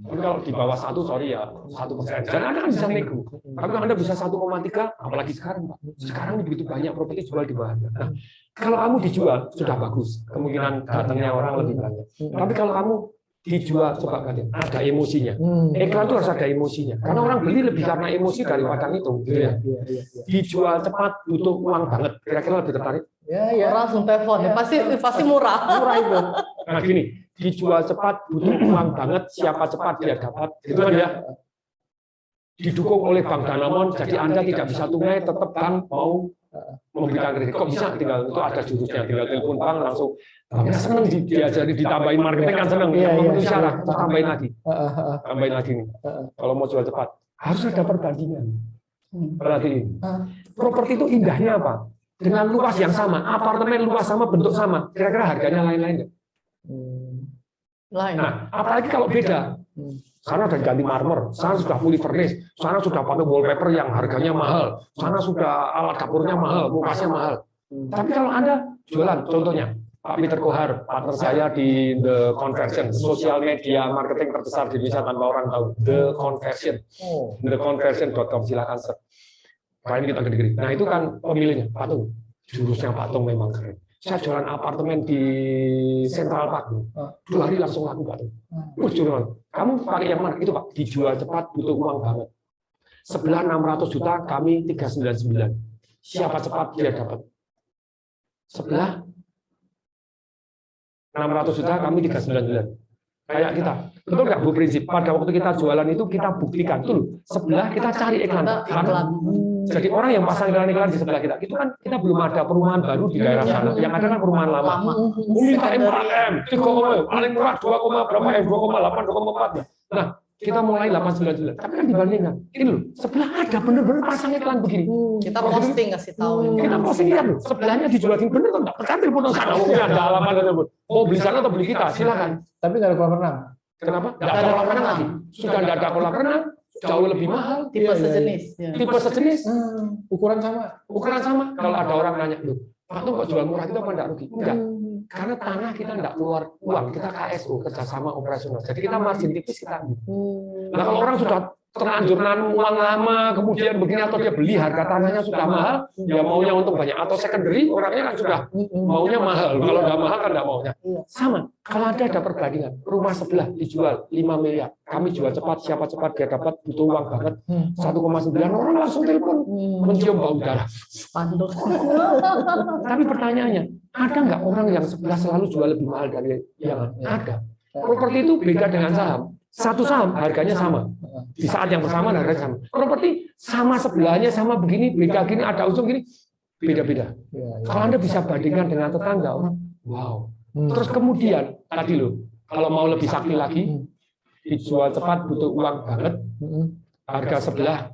Tapi kalau di bawah 1, sorry ya 1%. Dan Anda kan bisa nego. Tapi kalau Anda bisa 1,3, apalagi sekarang Pak. Sekarang begitu banyak properti jual di bawah. Nah, kalau kamu dijual sudah bagus, kemungkinan datangnya orang lebih banyak. Tapi kalau kamu dijual, coba kan ada emosinya. Iklan itu harus ada emosinya. Karena orang beli lebih karena emosi daripada itu, gitu ya. Dijual cepat butuh uang banget. Kira-kira lebih tertarik? Orang langsung telepon, pasti murah. Murah itu. Nah gini, dijual cepat butuh uang banget, siapa cepat dia dapat, gitu kan ya. Didukung oleh Bank Danamon, jadi Anda tidak bisa tunai, tetap bank mau memberikan kredit. Kok bisa? Tinggal itu ada jurusnya, tinggal telepon bank langsung. Banknya seneng diajari ditambahin marketing kan seneng. Memenuhi syarat, tambahin lagi nih. Kalau mau jual cepat, harus ada perbandingan. Berarti properti itu indahnya apa? Dengan luas yang sama, apartemen luas sama, bentuk sama, kira-kira harganya lain-lain nggak? Lain. Nah, apalagi kalau beda. Sana udah ganti marmer, sana sudah fully furnished, sana sudah pakai wallpaper yang harganya mahal, sana sudah alat dapurnya mahal, mukasnya mahal. Tapi kalau Anda jualan, contohnya Pak Peter Kohar, partner saya di The Conversion, sosial media marketing terbesar di Indonesia tanpa orang tahu. The Conversion, theconversion.com, silakan search. Klien kita gede-gede. Nah itu kan pemiliknya Patung, jurusnya Patung memang keren. Saya jualan apartemen di Central Park, 2 hari langsung laku Patung. Kamu pakai yang mana? Itu Pak, dijual cepat butuh uang banget. Sebelah 600 juta, kami 399. Siapa cepat dia dapat. Sebelah 600 juta, kami 399. Kayak kita. Betul nggak Bu Prinsip? Pada waktu kita jualan itu kita buktikan. Tuh, sebelah kita cari iklan. Jadi orang yang pasang iklan di sebelah kita, itu kan kita belum ada perumahan baru di daerah sana. Yang ada kan perumahan lama. Minta M4M, 3, paling murah 2, berapa M, 2,8, 2,4. Nah, kita mulai 899. Tapi kan dibandingkan, ini loh, sebelah ada bener-bener pasang iklan begini. Kita posting kasih tahu. Kita posting lihat loh, sebelahnya dijualin bener atau enggak? Kan telepon sana, mungkin ada alamat telepon. Mau beli sana atau beli kita, silakan. Tapi nggak ada kolam renang. Kenapa? Nggak ada kolam renang lagi. Sudah nggak ada kolam renang, jauh lebih mahal. Tipe sejenis. Tipe sejenis. Ukuran sama. Ukuran sama. Kalau ada orang nanya, loh, Pak tuh kok jual murah itu apa enggak rugi? Enggak. Karena tanah kita enggak keluar uang, kita KSO, kerjasama operasional. Jadi kita margin tipis kita ambil. Nah kalau orang sudah terlanjur uang lama, kemudian begini atau dia beli harga tanahnya sudah mahal, ya maunya untung banyak. Atau secondary, orangnya kan sudah maunya mahal. Kalau nggak mahal kan nggak maunya. Sama. Kalau ada perbandingan, rumah sebelah dijual 5 miliar, kami jual cepat, siapa cepat dia dapat, butuh uang banget, 1,9, orang langsung telepon, mencium bau darah. Tapi pertanyaannya, ada nggak orang yang sebelah selalu jual lebih mahal dari yang ada? Properti itu beda dengan saham. Satu saham harganya sama. Di saat yang bersamaan harganya sama. Properti sama sebelahnya, sama begini, beda gini, ada ujung gini, beda-beda. Kalau Anda bisa bandingkan dengan tetangga, orang, wow. Terus kemudian, tadi loh, kalau mau lebih sakti lagi, dijual cepat butuh uang banget, harga sebelah,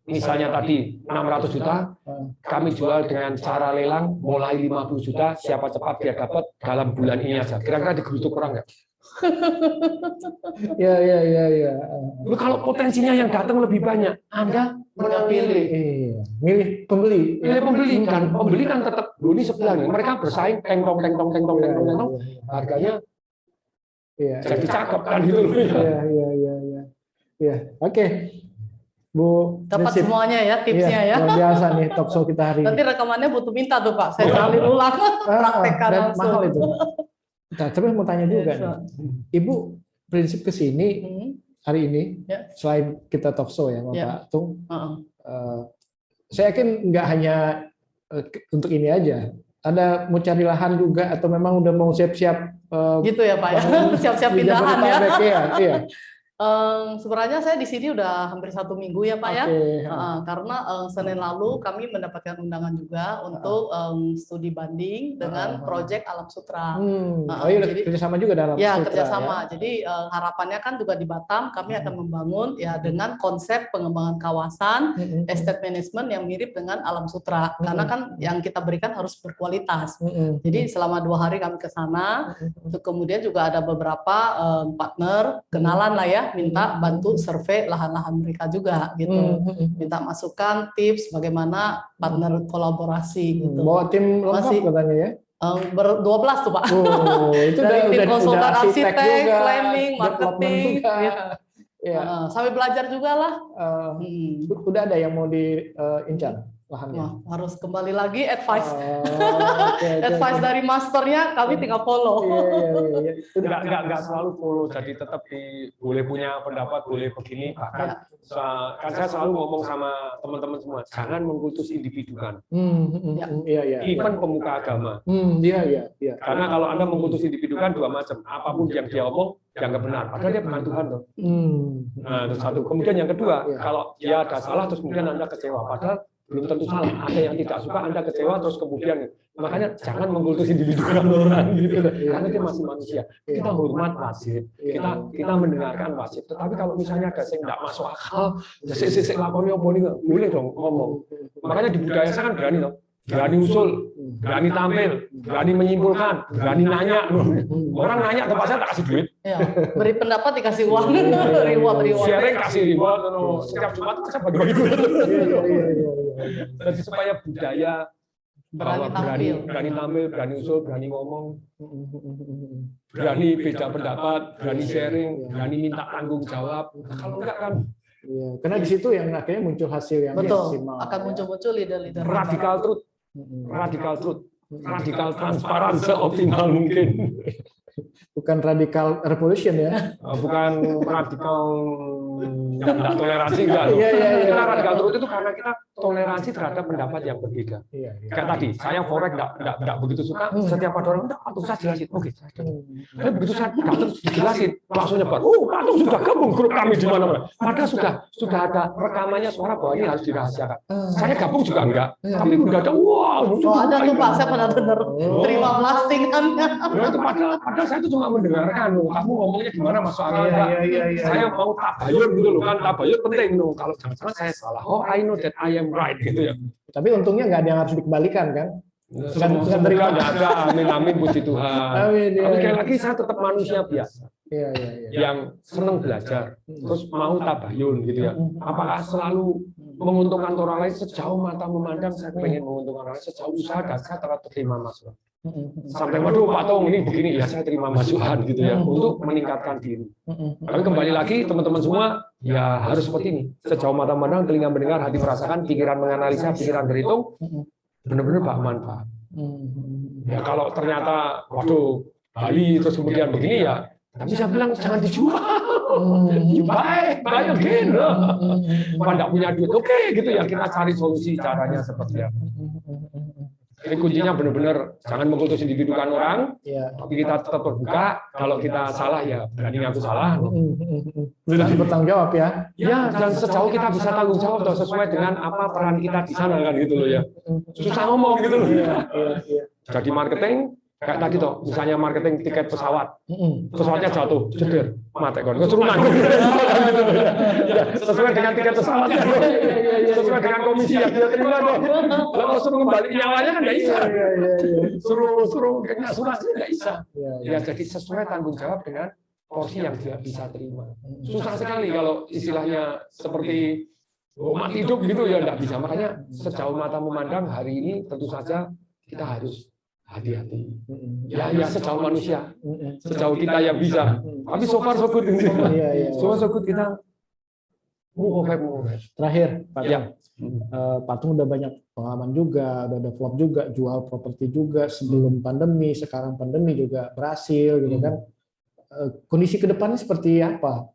misalnya tadi 600 juta, kami jual dengan cara lelang mulai 50 juta, siapa cepat dia dapat dalam bulan ini aja. Kira-kira digeruduk orang nggak? Ya. Kalau potensinya yang datang lebih banyak, Anda memilih. Milih pembeli. Milih pembeli kan, pembeli kan tetap ini sebelah nih. Mereka bersaing teng-tong. Harganya jadi cakep kan gitu loh. Iya. Oke. Bu, dapat semuanya ya tipsnya ya. Luar biasa nih talk show kita hari ini. Nanti rekamannya butuh minta tuh Pak, saya salin ulang praktekkan langsung. Mahal itu. Nah, tapi mau tanya juga nih, Ibu prinsip ke sini hari ini, selain kita talk show ya, Pak Tung, saya yakin nggak hanya untuk ini aja, ada mau cari lahan juga atau memang udah mau siap-siap gitu ya Pak ya, siap-siap pindahan ya. Iya. Sebenarnya saya di sini udah hampir 1 minggu ya Pak ya, karena Senin lalu kami mendapatkan undangan juga untuk studi banding dengan proyek Alam Sutra. Jadi kerjasama juga dalam ya Sutra, kerjasama. ya? Jadi harapannya kan juga di Batam kami akan membangun ya dengan konsep pengembangan kawasan, estate management yang mirip dengan Alam Sutra, karena kan yang kita berikan harus berkualitas. Jadi selama 2 hari kami ke sana, kemudian juga ada beberapa partner kenalan lah ya, minta bantu survei lahan-lahan mereka juga gitu, minta masukan, tips bagaimana partner kolaborasi gitu. Bawa tim lengkap katanya ya? 12 tuh Pak. Itu dari tim konsultan arsitek, juga, planning, marketing, juga. Gitu. Sampai belajar juga lah. Udah ada yang mau diincar lahannya? Harus kembali lagi advice. Advice dari masternya kami tinggal follow. Enggak selalu follow, jadi tetap boleh punya pendapat, boleh begini. Bahkan kan saya selalu ngomong sama teman-teman semua, jangan mengkultus individu kan. Even pemuka agama. Karena kalau Anda mengkultus individu kan 2 macam. Apapun yang dia omong dianggap benar, padahal dia bukan Tuhan tuh. Nah, itu satu. Kemudian yang kedua, kalau dia ada salah terus kemudian Anda kecewa, padahal belum tentu salah. Ada yang tidak suka, Anda kecewa, terus kemudian makanya jangan mengkultus individu orang gitu, karena dia masih manusia. Kita hormat wasit, kita mendengarkan wasit. Tetapi kalau misalnya ada yang tidak masuk akal, sik lakonnya boleh dong ngomong. Makanya di budaya saya kan berani dong. Berani usul, berani tampil, berani menyimpulkan, berani nanya. Orang nanya tempat saya tak kasih duit. Beri pendapat dikasih uang, reward. Sharing kasih reward, setiap Jumat saya bagi-bagi duit. Jadi supaya budaya bahwa berani tampil, berani usul, berani ngomong, berani beda pendapat, berani sharing, berani minta tanggung jawab. Kalau enggak kan. Karena di situ yang akhirnya muncul hasil yang maksimal. Akan muncul leader-leader. Radical truth, radikal transparan seoptimal mungkin. Bukan radikal revolution ya? Bukan radikal yang tidak toleransi enggak. Kita radikal truth itu karena kita toleransi terhadap pendapat yang berbeda. Kayak tadi, saya forex enggak begitu suka. Setiap ada orang patung saya jelasin. Oke. Tapi begitu saya datang dijelasin, langsung nyebar. Patung sudah gabung grup kami di mana-mana. Padahal sudah ada rekamannya suara bahwa ini harus dirahasiakan. Saya gabung juga enggak. Tapi udah ada. Ada tuh Pak, saya pernah dengar terima blastingannya. Itu padahal saya itu cuma mendengarkan. Kamu ngomongnya gimana masuk akal enggak? Saya mau tabayun gitu loh kan. Tabayun penting loh. Kalau jangan-jangan saya salah. I know that I am right gitu ya. Tapi untungnya nggak ada yang harus dikembalikan kan? Semoga nggak ada. Amin puji Tuhan. Tapi sekali lagi saya tetap manusia biasa. Yang senang belajar, terus mau tabayun gitu ya. Apakah selalu menguntungkan orang lain? Sejauh mata memandang saya pengen menguntungkan orang lain, sejauh usaha dan saya terima masukan. Sampai waduh Pak Tong ini begini ya, saya terima masukan gitu ya untuk meningkatkan diri. Tapi kembali lagi teman-teman semua ya harus seperti ini. Sejauh mata memandang, telinga mendengar, hati merasakan, pikiran menganalisa, pikiran berhitung, benar-benar bermanfaat. Ya kalau ternyata waduh Bali terus kemudian begini ya, tapi saya bilang jangan dijual. Buy again. Kalau nggak punya duit, oke gitu ya kita cari solusi caranya seperti apa. Jadi kuncinya benar-benar jangan mengkultus individukan orang, tapi kita tetap terbuka. Kalau kita salah ya berani ngaku salah. Berani bertanggung jawab ya. Ya dan sejauh kita bisa tanggung jawab sesuai dengan apa peran kita di sana kan gitu loh ya. Susah ngomong gitu loh. Jadi marketing kayak tadi toh, misalnya marketing tiket pesawat, pesawatnya jatuh, jeder, mati kon, kesurunan. Sesuai dengan tiket pesawat, sesuai dengan komisi yang dia terima dong. Kalau suruh kembali nyawanya kan nggak bisa, suruh asuransi nggak bisa. Ya jadi sesuai tanggung jawab dengan porsi yang dia bisa terima. Susah sekali kalau istilahnya seperti mati hidup gitu ya nggak bisa. Makanya sejauh mata memandang hari ini tentu saja kita harus hati-hati. Ya sejauh manusia, sejauh kita yang bisa. Tapi so far so good ini. So far so good kita. Terakhir, Pak Patung udah banyak pengalaman juga, udah develop juga, jual properti juga sebelum pandemi, sekarang pandemi juga berhasil gitu kan. Kondisi kedepannya seperti apa?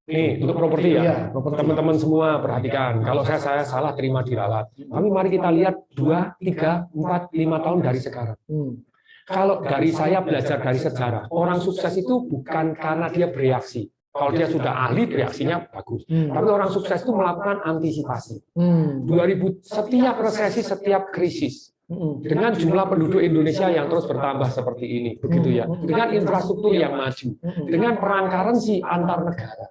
Nih, untuk properti ya, teman-teman semua perhatikan. Kalau saya salah terima diralat. Tapi mari kita lihat 2, 3, 4, 5 tahun dari sekarang. Kalau dari saya belajar dari sejarah, orang sukses itu bukan karena dia bereaksi. Kalau dia sudah ahli, reaksinya bagus. Tapi orang sukses itu melakukan antisipasi. Setiap resesi, setiap krisis, dengan jumlah penduduk Indonesia yang terus bertambah seperti ini, begitu ya, dengan infrastruktur yang maju, dengan perang currency antar negara.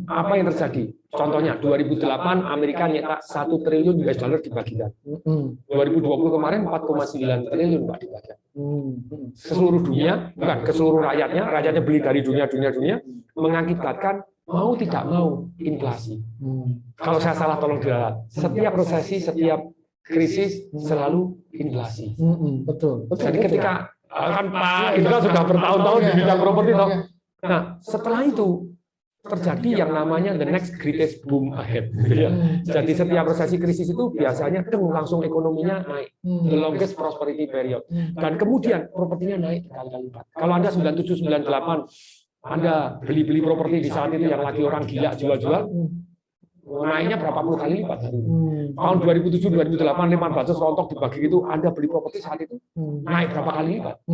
Apa yang terjadi? Contohnya 2008 Amerika nyetak 1 triliun US dollar dibagikan. 2020 kemarin 4,9 triliun Pak dibagikan. Seluruh dunia, bukan ke seluruh rakyatnya beli dari dunia, mengakibatkan mau tidak mau inflasi. Kalau saya salah tolong diralat. Setiap resesi, setiap krisis selalu inflasi. Betul. Jadi ketika kan Pak itu kan sudah bertahun-tahun di bidang properti toh. Nah, setelah itu terjadi yang namanya the next greatest boom ahead. Jadi setiap resesi krisis itu biasanya langsung ekonominya naik, the longest prosperity period. Dan kemudian propertinya naik berkali-kali lipat. Kalau Anda 97, 98, Anda beli properti di saat itu yang lagi orang gila jual-jual, naiknya berapa puluh kali lipat. Tahun 2007, 2008, Lehman Brothers rontok dibagi itu, Anda beli properti saat itu naik berapa kali lipat.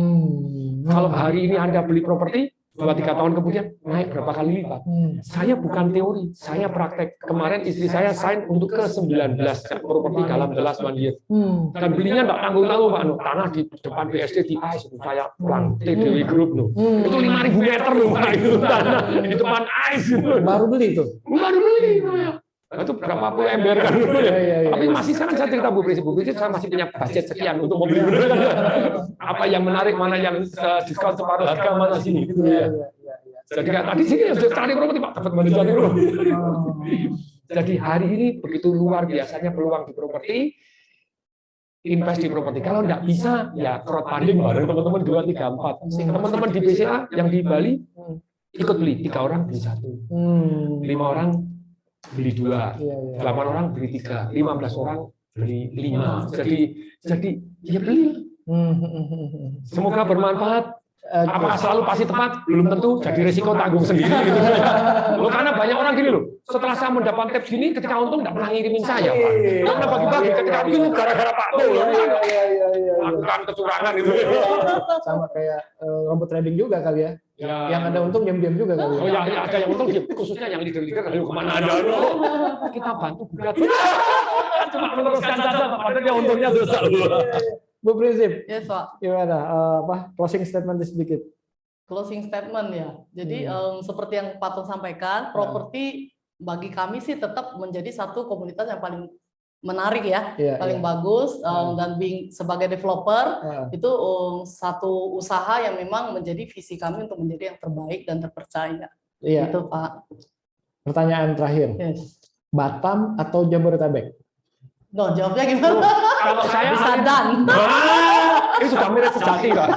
Kalau hari ini Anda beli properti, 2-3 tahun kemudian naik berapa kali lipat. Saya bukan teori, saya praktek. Kemarin istri saya sign untuk ke-19 properti dalam the last 1 year. Dan belinya enggak tanggung-tanggung Pak, tanah di depan BSD di AIS itu saya pulang TDW Group itu 5.000 meter loh Pak, itu tanah di depan AIS itu. Baru beli itu. Baru beli Pak. Itu berapa puluh ember kan dulu ya. Tapi masih sekarang saya cerita Bu Prinsip saya masih punya budget sekian untuk membeli bener kan. Apa yang menarik, mana yang diskon separuh harga, mana sini gitu ya. Jadi tadi sini cari properti Pak, dapat bantu cari properti. Jadi hari ini begitu luar biasanya peluang di properti, invest di properti. Kalau nggak bisa ya crowdfunding bareng teman-teman 2, 3, 4. Teman-teman di BCA yang di Bali ikut beli 3 orang beli 1, 5 orang beli 2, 8 orang beli 3, 15 orang beli 5. Jadi ya beli. Semoga bermanfaat. Apakah selalu pasti tepat? Belum tentu. Jadi risiko tanggung sendiri. Gitu. Loh, karena banyak orang gini loh. Setelah saya mendapat tips gini, ketika untung nggak pernah ngirimin saya, Pak. Nggak pernah bagi-bagi. Ketika itu gara-gara Pak Tuh, lakukan kecurangan itu. Sama kayak robot trading juga kali ya. Yang ada untung diam-diam juga kali. Oh ya, ada yang untung diam. Khususnya yang leader-leader ayo kemana ada. Kita bantu gugat. Cuma meneruskan saja, padahal dia untungnya dosa. Bu Prinsip, yes, Pak. Gimana? Closing statement sedikit. Closing statement ya. Jadi seperti yang Pak Tung sampaikan, properti bagi kami sih tetap menjadi satu komunitas yang paling menarik ya, paling bagus dan sebagai developer itu satu usaha yang memang menjadi visi kami untuk menjadi yang terbaik dan terpercaya. Itu Pak. Pertanyaan terakhir. Yes. Batam atau Jabodetabek? No, jawabnya gimana? Kalau saya bisa dan. Ini sudah mirip sejati, Pak.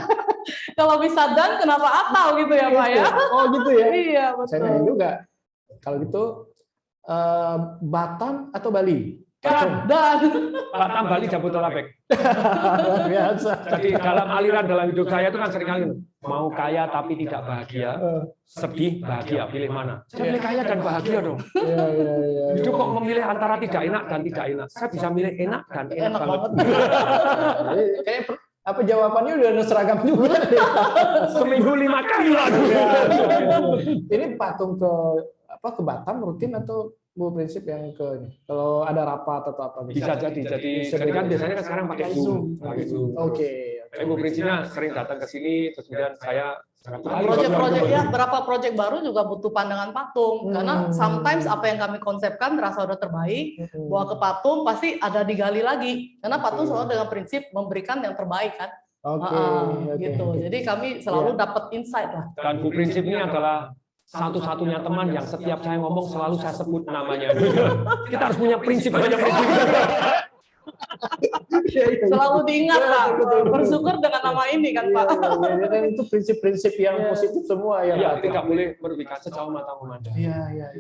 Kalau bisa dan, kenapa atau gitu ya, Pak ya? Oh gitu ya? Iya, betul. Saya nanya juga. Kalau gitu, Batam atau Bali? Dan. Batam, Bali, Jabodetabek. Biasa. Jadi dalam aliran dalam hidup saya itu kan sering kali mau kaya tapi tidak bahagia, sedih bahagia, pilih mana? Saya pilih kaya dan bahagia dong. Hidup kok memilih antara tidak enak dan tidak enak. Saya bisa milih enak dan enak banget. Kayak apa jawabannya udah seragam juga. Seminggu 5 kali lah. Ini patung ke Batam rutin atau Bu Prinsip yang ke ini? Kalau ada rapat atau apa bisa jadi. Jadi kan biasanya kan sekarang pakai Zoom. Oke. Bu Prinsipnya sering datang ke sini, terus kemudian saya proyek-proyek ya, berapa proyek baru juga butuh pandangan Patung karena sometimes apa yang kami konsepkan terasa udah terbaik, bawa ke Patung pasti ada digali lagi karena Patung selalu dengan prinsip memberikan yang terbaik kan. Gitu. Jadi kami selalu dapat insight lah. Dan Bu Prinsip ini adalah satu-satunya teman yang setiap saya ngomong selalu saya sebut namanya. Kita harus punya prinsip, banyak prinsip. Selalu diingat Pak, bersyukur dengan nama ini kan Pak. Dan itu prinsip-prinsip yang positif semua ya. Iya, tidak boleh merugikan sejauh mata memandang. Iya.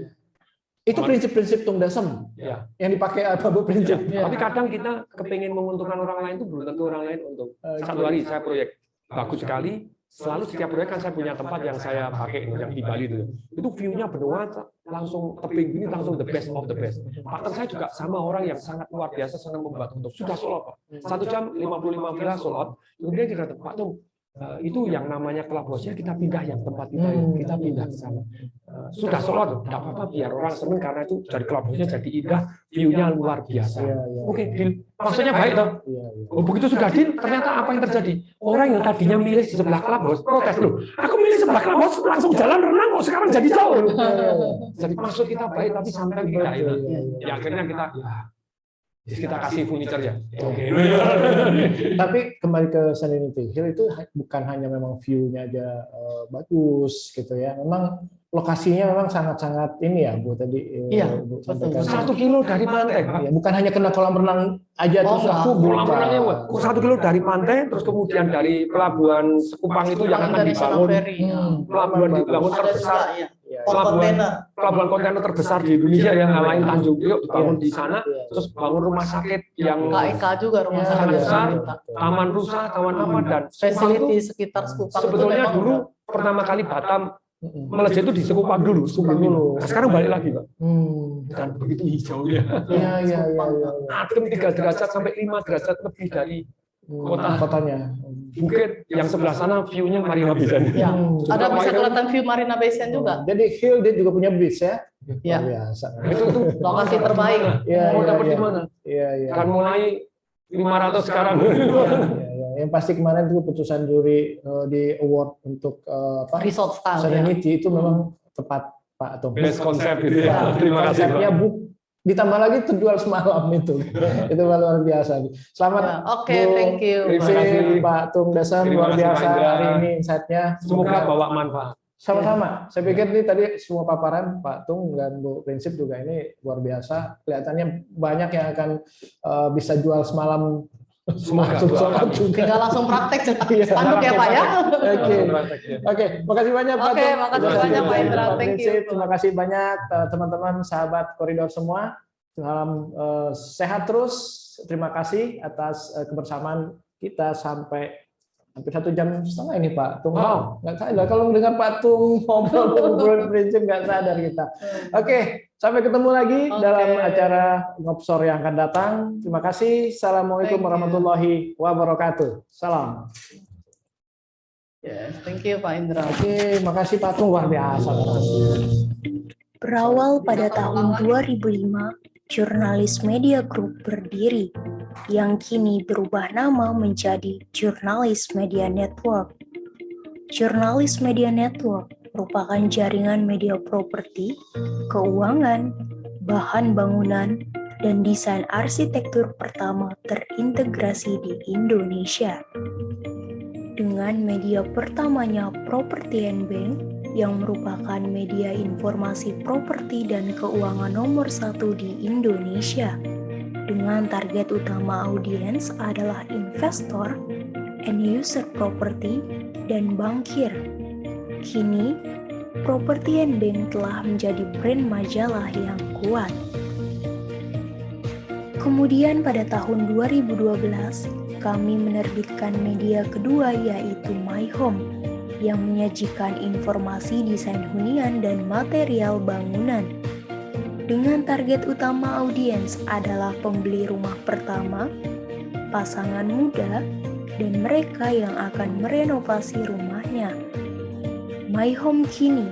Itu prinsip-prinsip Tung Dasem yang dipakai apa Bu Prinsip. Tapi kadang kita kepingin menguntungkan orang lain itu belum tentu orang lain untung. Satu hari saya proyek bagus sekali. Selalu setiap proyek kan saya punya tempat yang saya pakai yang di Bali itu. Itu view-nya benua langsung tebing ini langsung the best of the best. Partner saya juga sama orang yang sangat luar biasa senang membuat untuk sudah sold out. 1 jam 55 villa sold out. Kemudian kita Pak Tung itu yang namanya clubhouse-nya kita pindah yang tempat kita pindah ke sana. Sudah sholat, tidak apa-apa biar orang seneng karena itu dari clubhouse-nya jadi indah, view-nya luar biasa. Oke, deal. Maksudnya baik toh. Begitu sudah deal, ternyata apa yang terjadi? Orang yang tadinya milih di sebelah clubhouse protes loh. Aku milih sebelah clubhouse langsung jalan renang kok sekarang jadi jauh. Jadi maksud kita baik tapi sampai tidak itu. Ya akhirnya kita kasih furniture ya. Oke. Tapi kembali ke Serenity Hill itu bukan hanya memang view-nya aja bagus gitu ya. Memang lokasinya memang sangat-sangat ini ya Bu tadi. Iya. Bu sampaikan. 1 kilo dari pantai. Ya, bukan hanya kena kolam renang aja terus aku kolam renangnya 1 kilo dari pantai, terus kemudian dari pelabuhan Sekupang itu yang akan dibangun. Pelabuhan dibangun terbesar. Pelabuhan kontainer terbesar di Indonesia yang ngalahin Tanjung Priok dibangun di sana, terus bangun rumah sakit yang KIK juga rumah sakit besar, taman rusa, taman apa dan fasiliti sekitar Sekupang. Sebetulnya dulu pertama kali Batam melejit itu di Sekupang dulu. Nah, sekarang balik lagi Pak. Dan begitu hijaunya. Iya. Adem 3 derajat sampai 5 derajat lebih dari kotanya. Bukit yang sebelah sana view-nya Marina Bay Sands. Ya. Ada bisa kelihatan view Marina Bay Sands juga. Jadi Hill dia juga punya beach ya. Iya. Biasa. Itu lokasi terbaik. Mau dapat di mana? Iya. Kan mulai 500 sekarang. Yang pasti kemarin itu keputusan juri di award untuk resort style Serenity itu memang tepat Pak Tung. Best konsep itu ya. Terima kasih Pak. Konsepnya ditambah lagi terjual semalam itu luar biasa. Selamat. Oke, thank you. Terima kasih Pak Tung Dasam, luar biasa hari ini insight-nya. Semoga bawa manfaat. Sama-sama. Saya pikir ini tadi semua paparan Pak Tung dan Bu Prinsip juga ini luar biasa. Kelihatannya banyak yang akan bisa jual semalam. Semoga juga. Tinggal langsung praktek spanduk ya Pak ya. Oke, makasih banyak Pak. Oke, makasih banyak Pak Indra. Thank you. Terima kasih banyak teman-teman sahabat koridor semua. Salam sehat terus. Terima kasih atas kebersamaan kita sampai hampir 1,5 jam ini Pak Tung. Nggak sadar kalau mendengar Pak Tung ngobrol prinsip nggak sadar kita. Oke, sampai ketemu lagi dalam acara Ngopsor yang akan datang. Terima kasih. Assalamualaikum warahmatullahi wabarakatuh. Salam. Yes, thank you Pak Indra. Oke, makasih Pak Tung, luar biasa. Berawal pada tahun 2005, Jurnalis Media Group berdiri, yang kini berubah nama menjadi Jurnalis Media Network. Jurnalis Media Network merupakan jaringan media properti, keuangan, bahan bangunan, dan desain arsitektur pertama terintegrasi di Indonesia. Dengan media pertamanya Property and Bank, yang merupakan media informasi properti dan keuangan nomor 1 di Indonesia, dengan target utama audiens adalah investor, end user property, dan bankir. Kini, Property and Bank telah menjadi brand majalah yang kuat. Kemudian pada tahun 2012, kami menerbitkan media kedua yaitu My Home, yang menyajikan informasi desain hunian dan material bangunan. Dengan target utama audiens adalah pembeli rumah pertama, pasangan muda, dan mereka yang akan merenovasi rumahnya. My Home kini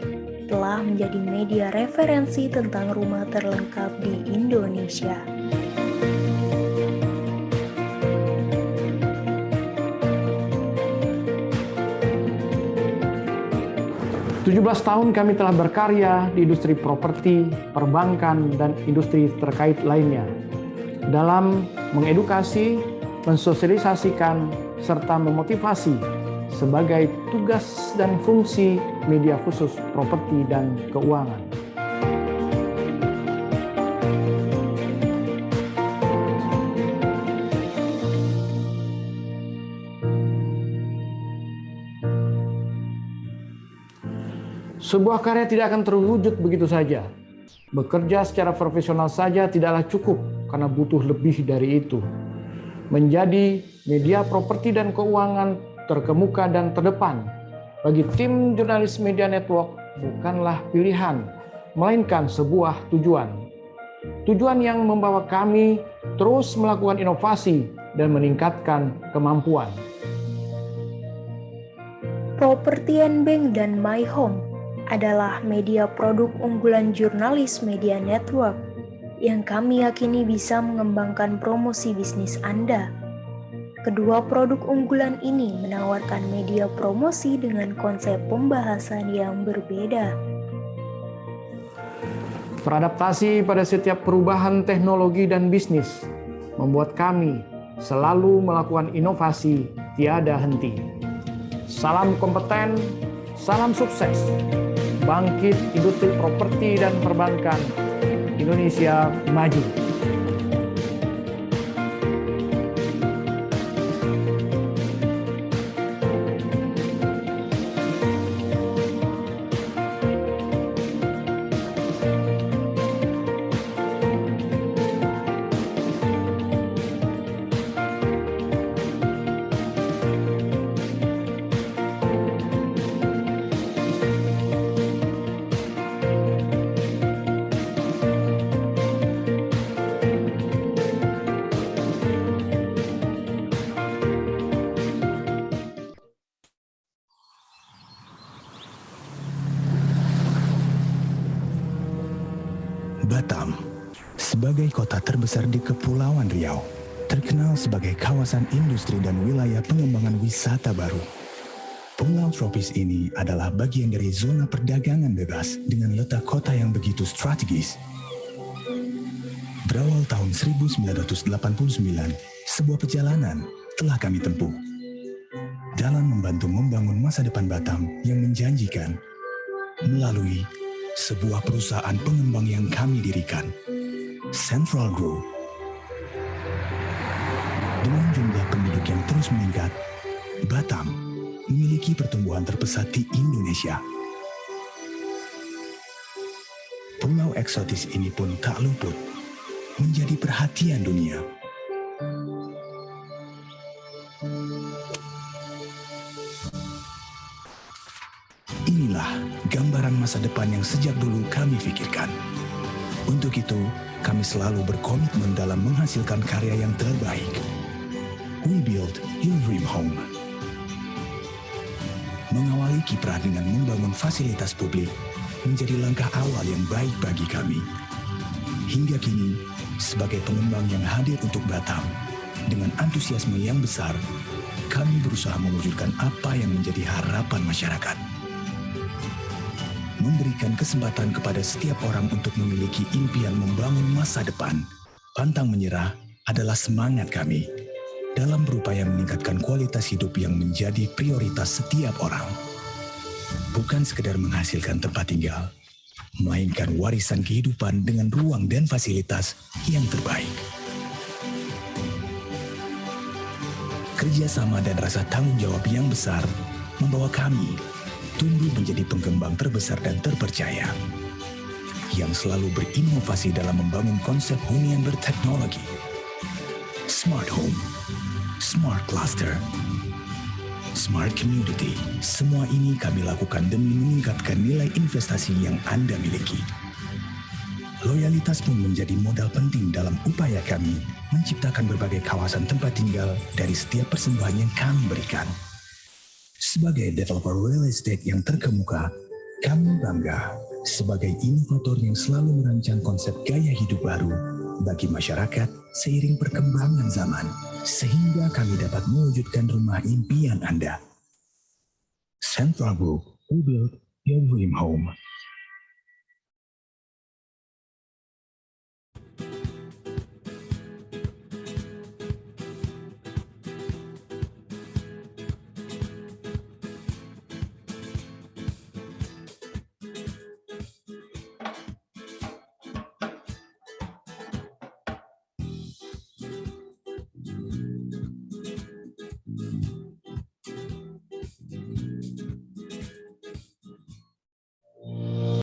telah menjadi media referensi tentang rumah terlengkap di Indonesia. 17 tahun kami telah berkarya di industri properti, perbankan, dan industri terkait lainnya dalam mengedukasi, mensosialisasikan, serta memotivasi sebagai tugas dan fungsi media khusus properti dan keuangan. Sebuah karya tidak akan terwujud begitu saja. Bekerja secara profesional saja tidaklah cukup karena butuh lebih dari itu. Menjadi media properti dan keuangan terkemuka dan terdepan bagi tim Jurnalis Media Network bukanlah pilihan, melainkan sebuah tujuan. Tujuan yang membawa kami terus melakukan inovasi dan meningkatkan kemampuan. Property & Bank dan My Home adalah media produk unggulan Jurnalis Media Network yang kami yakini bisa mengembangkan promosi bisnis Anda. Kedua produk unggulan ini menawarkan media promosi dengan konsep pembahasan yang berbeda. Beradaptasi pada setiap perubahan teknologi dan bisnis membuat kami selalu melakukan inovasi tiada henti. Salam kompeten, salam sukses. Bangkit industri properti dan perbankan. Indonesia maju. Batam, sebagai kota terbesar di Kepulauan Riau, terkenal sebagai kawasan industri dan wilayah pengembangan wisata baru. Pulau tropis ini adalah bagian dari zona perdagangan bebas dengan letak kota yang begitu strategis. Berawal tahun 1989, sebuah perjalanan telah kami tempuh dalam membantu membangun masa depan Batam yang menjanjikan melalui sebuah perusahaan pengembang yang kami dirikan, Central Group. Dengan jumlah penduduk yang terus meningkat, Batam memiliki pertumbuhan terpesat di Indonesia. Pulau eksotis ini pun tak luput menjadi perhatian dunia. Inilah gambaran masa depan yang sejak dulu kami pikirkan. Untuk itu, kami selalu berkomitmen dalam menghasilkan karya yang terbaik. We build your dream home. Mengawali kiprah dengan membangun fasilitas publik menjadi langkah awal yang baik bagi kami. Hingga kini, sebagai pengembang yang hadir untuk Batam, dengan antusiasme yang besar, kami berusaha mewujudkan apa yang menjadi harapan masyarakat. Memberikan kesempatan kepada setiap orang untuk memiliki impian membangun masa depan. Pantang menyerah adalah semangat kami dalam berupaya meningkatkan kualitas hidup yang menjadi prioritas setiap orang. Bukan sekedar menghasilkan tempat tinggal, melainkan warisan kehidupan dengan ruang dan fasilitas yang terbaik. Kerjasama dan rasa tanggung jawab yang besar membawa kami tumbuh menjadi pengembang terbesar dan terpercaya yang selalu berinovasi dalam membangun konsep hunian berteknologi. Smart Home, Smart Cluster, Smart Community. Semua ini kami lakukan demi meningkatkan nilai investasi yang Anda miliki. Loyalitas pun menjadi modal penting dalam upaya kami menciptakan berbagai kawasan tempat tinggal dari setiap persembahan yang kami berikan. Sebagai developer real estate yang terkemuka, kami bangga sebagai inovator yang selalu merancang konsep gaya hidup baru bagi masyarakat seiring perkembangan zaman, sehingga kami dapat mewujudkan rumah impian Anda. Central Group, we build your dream home.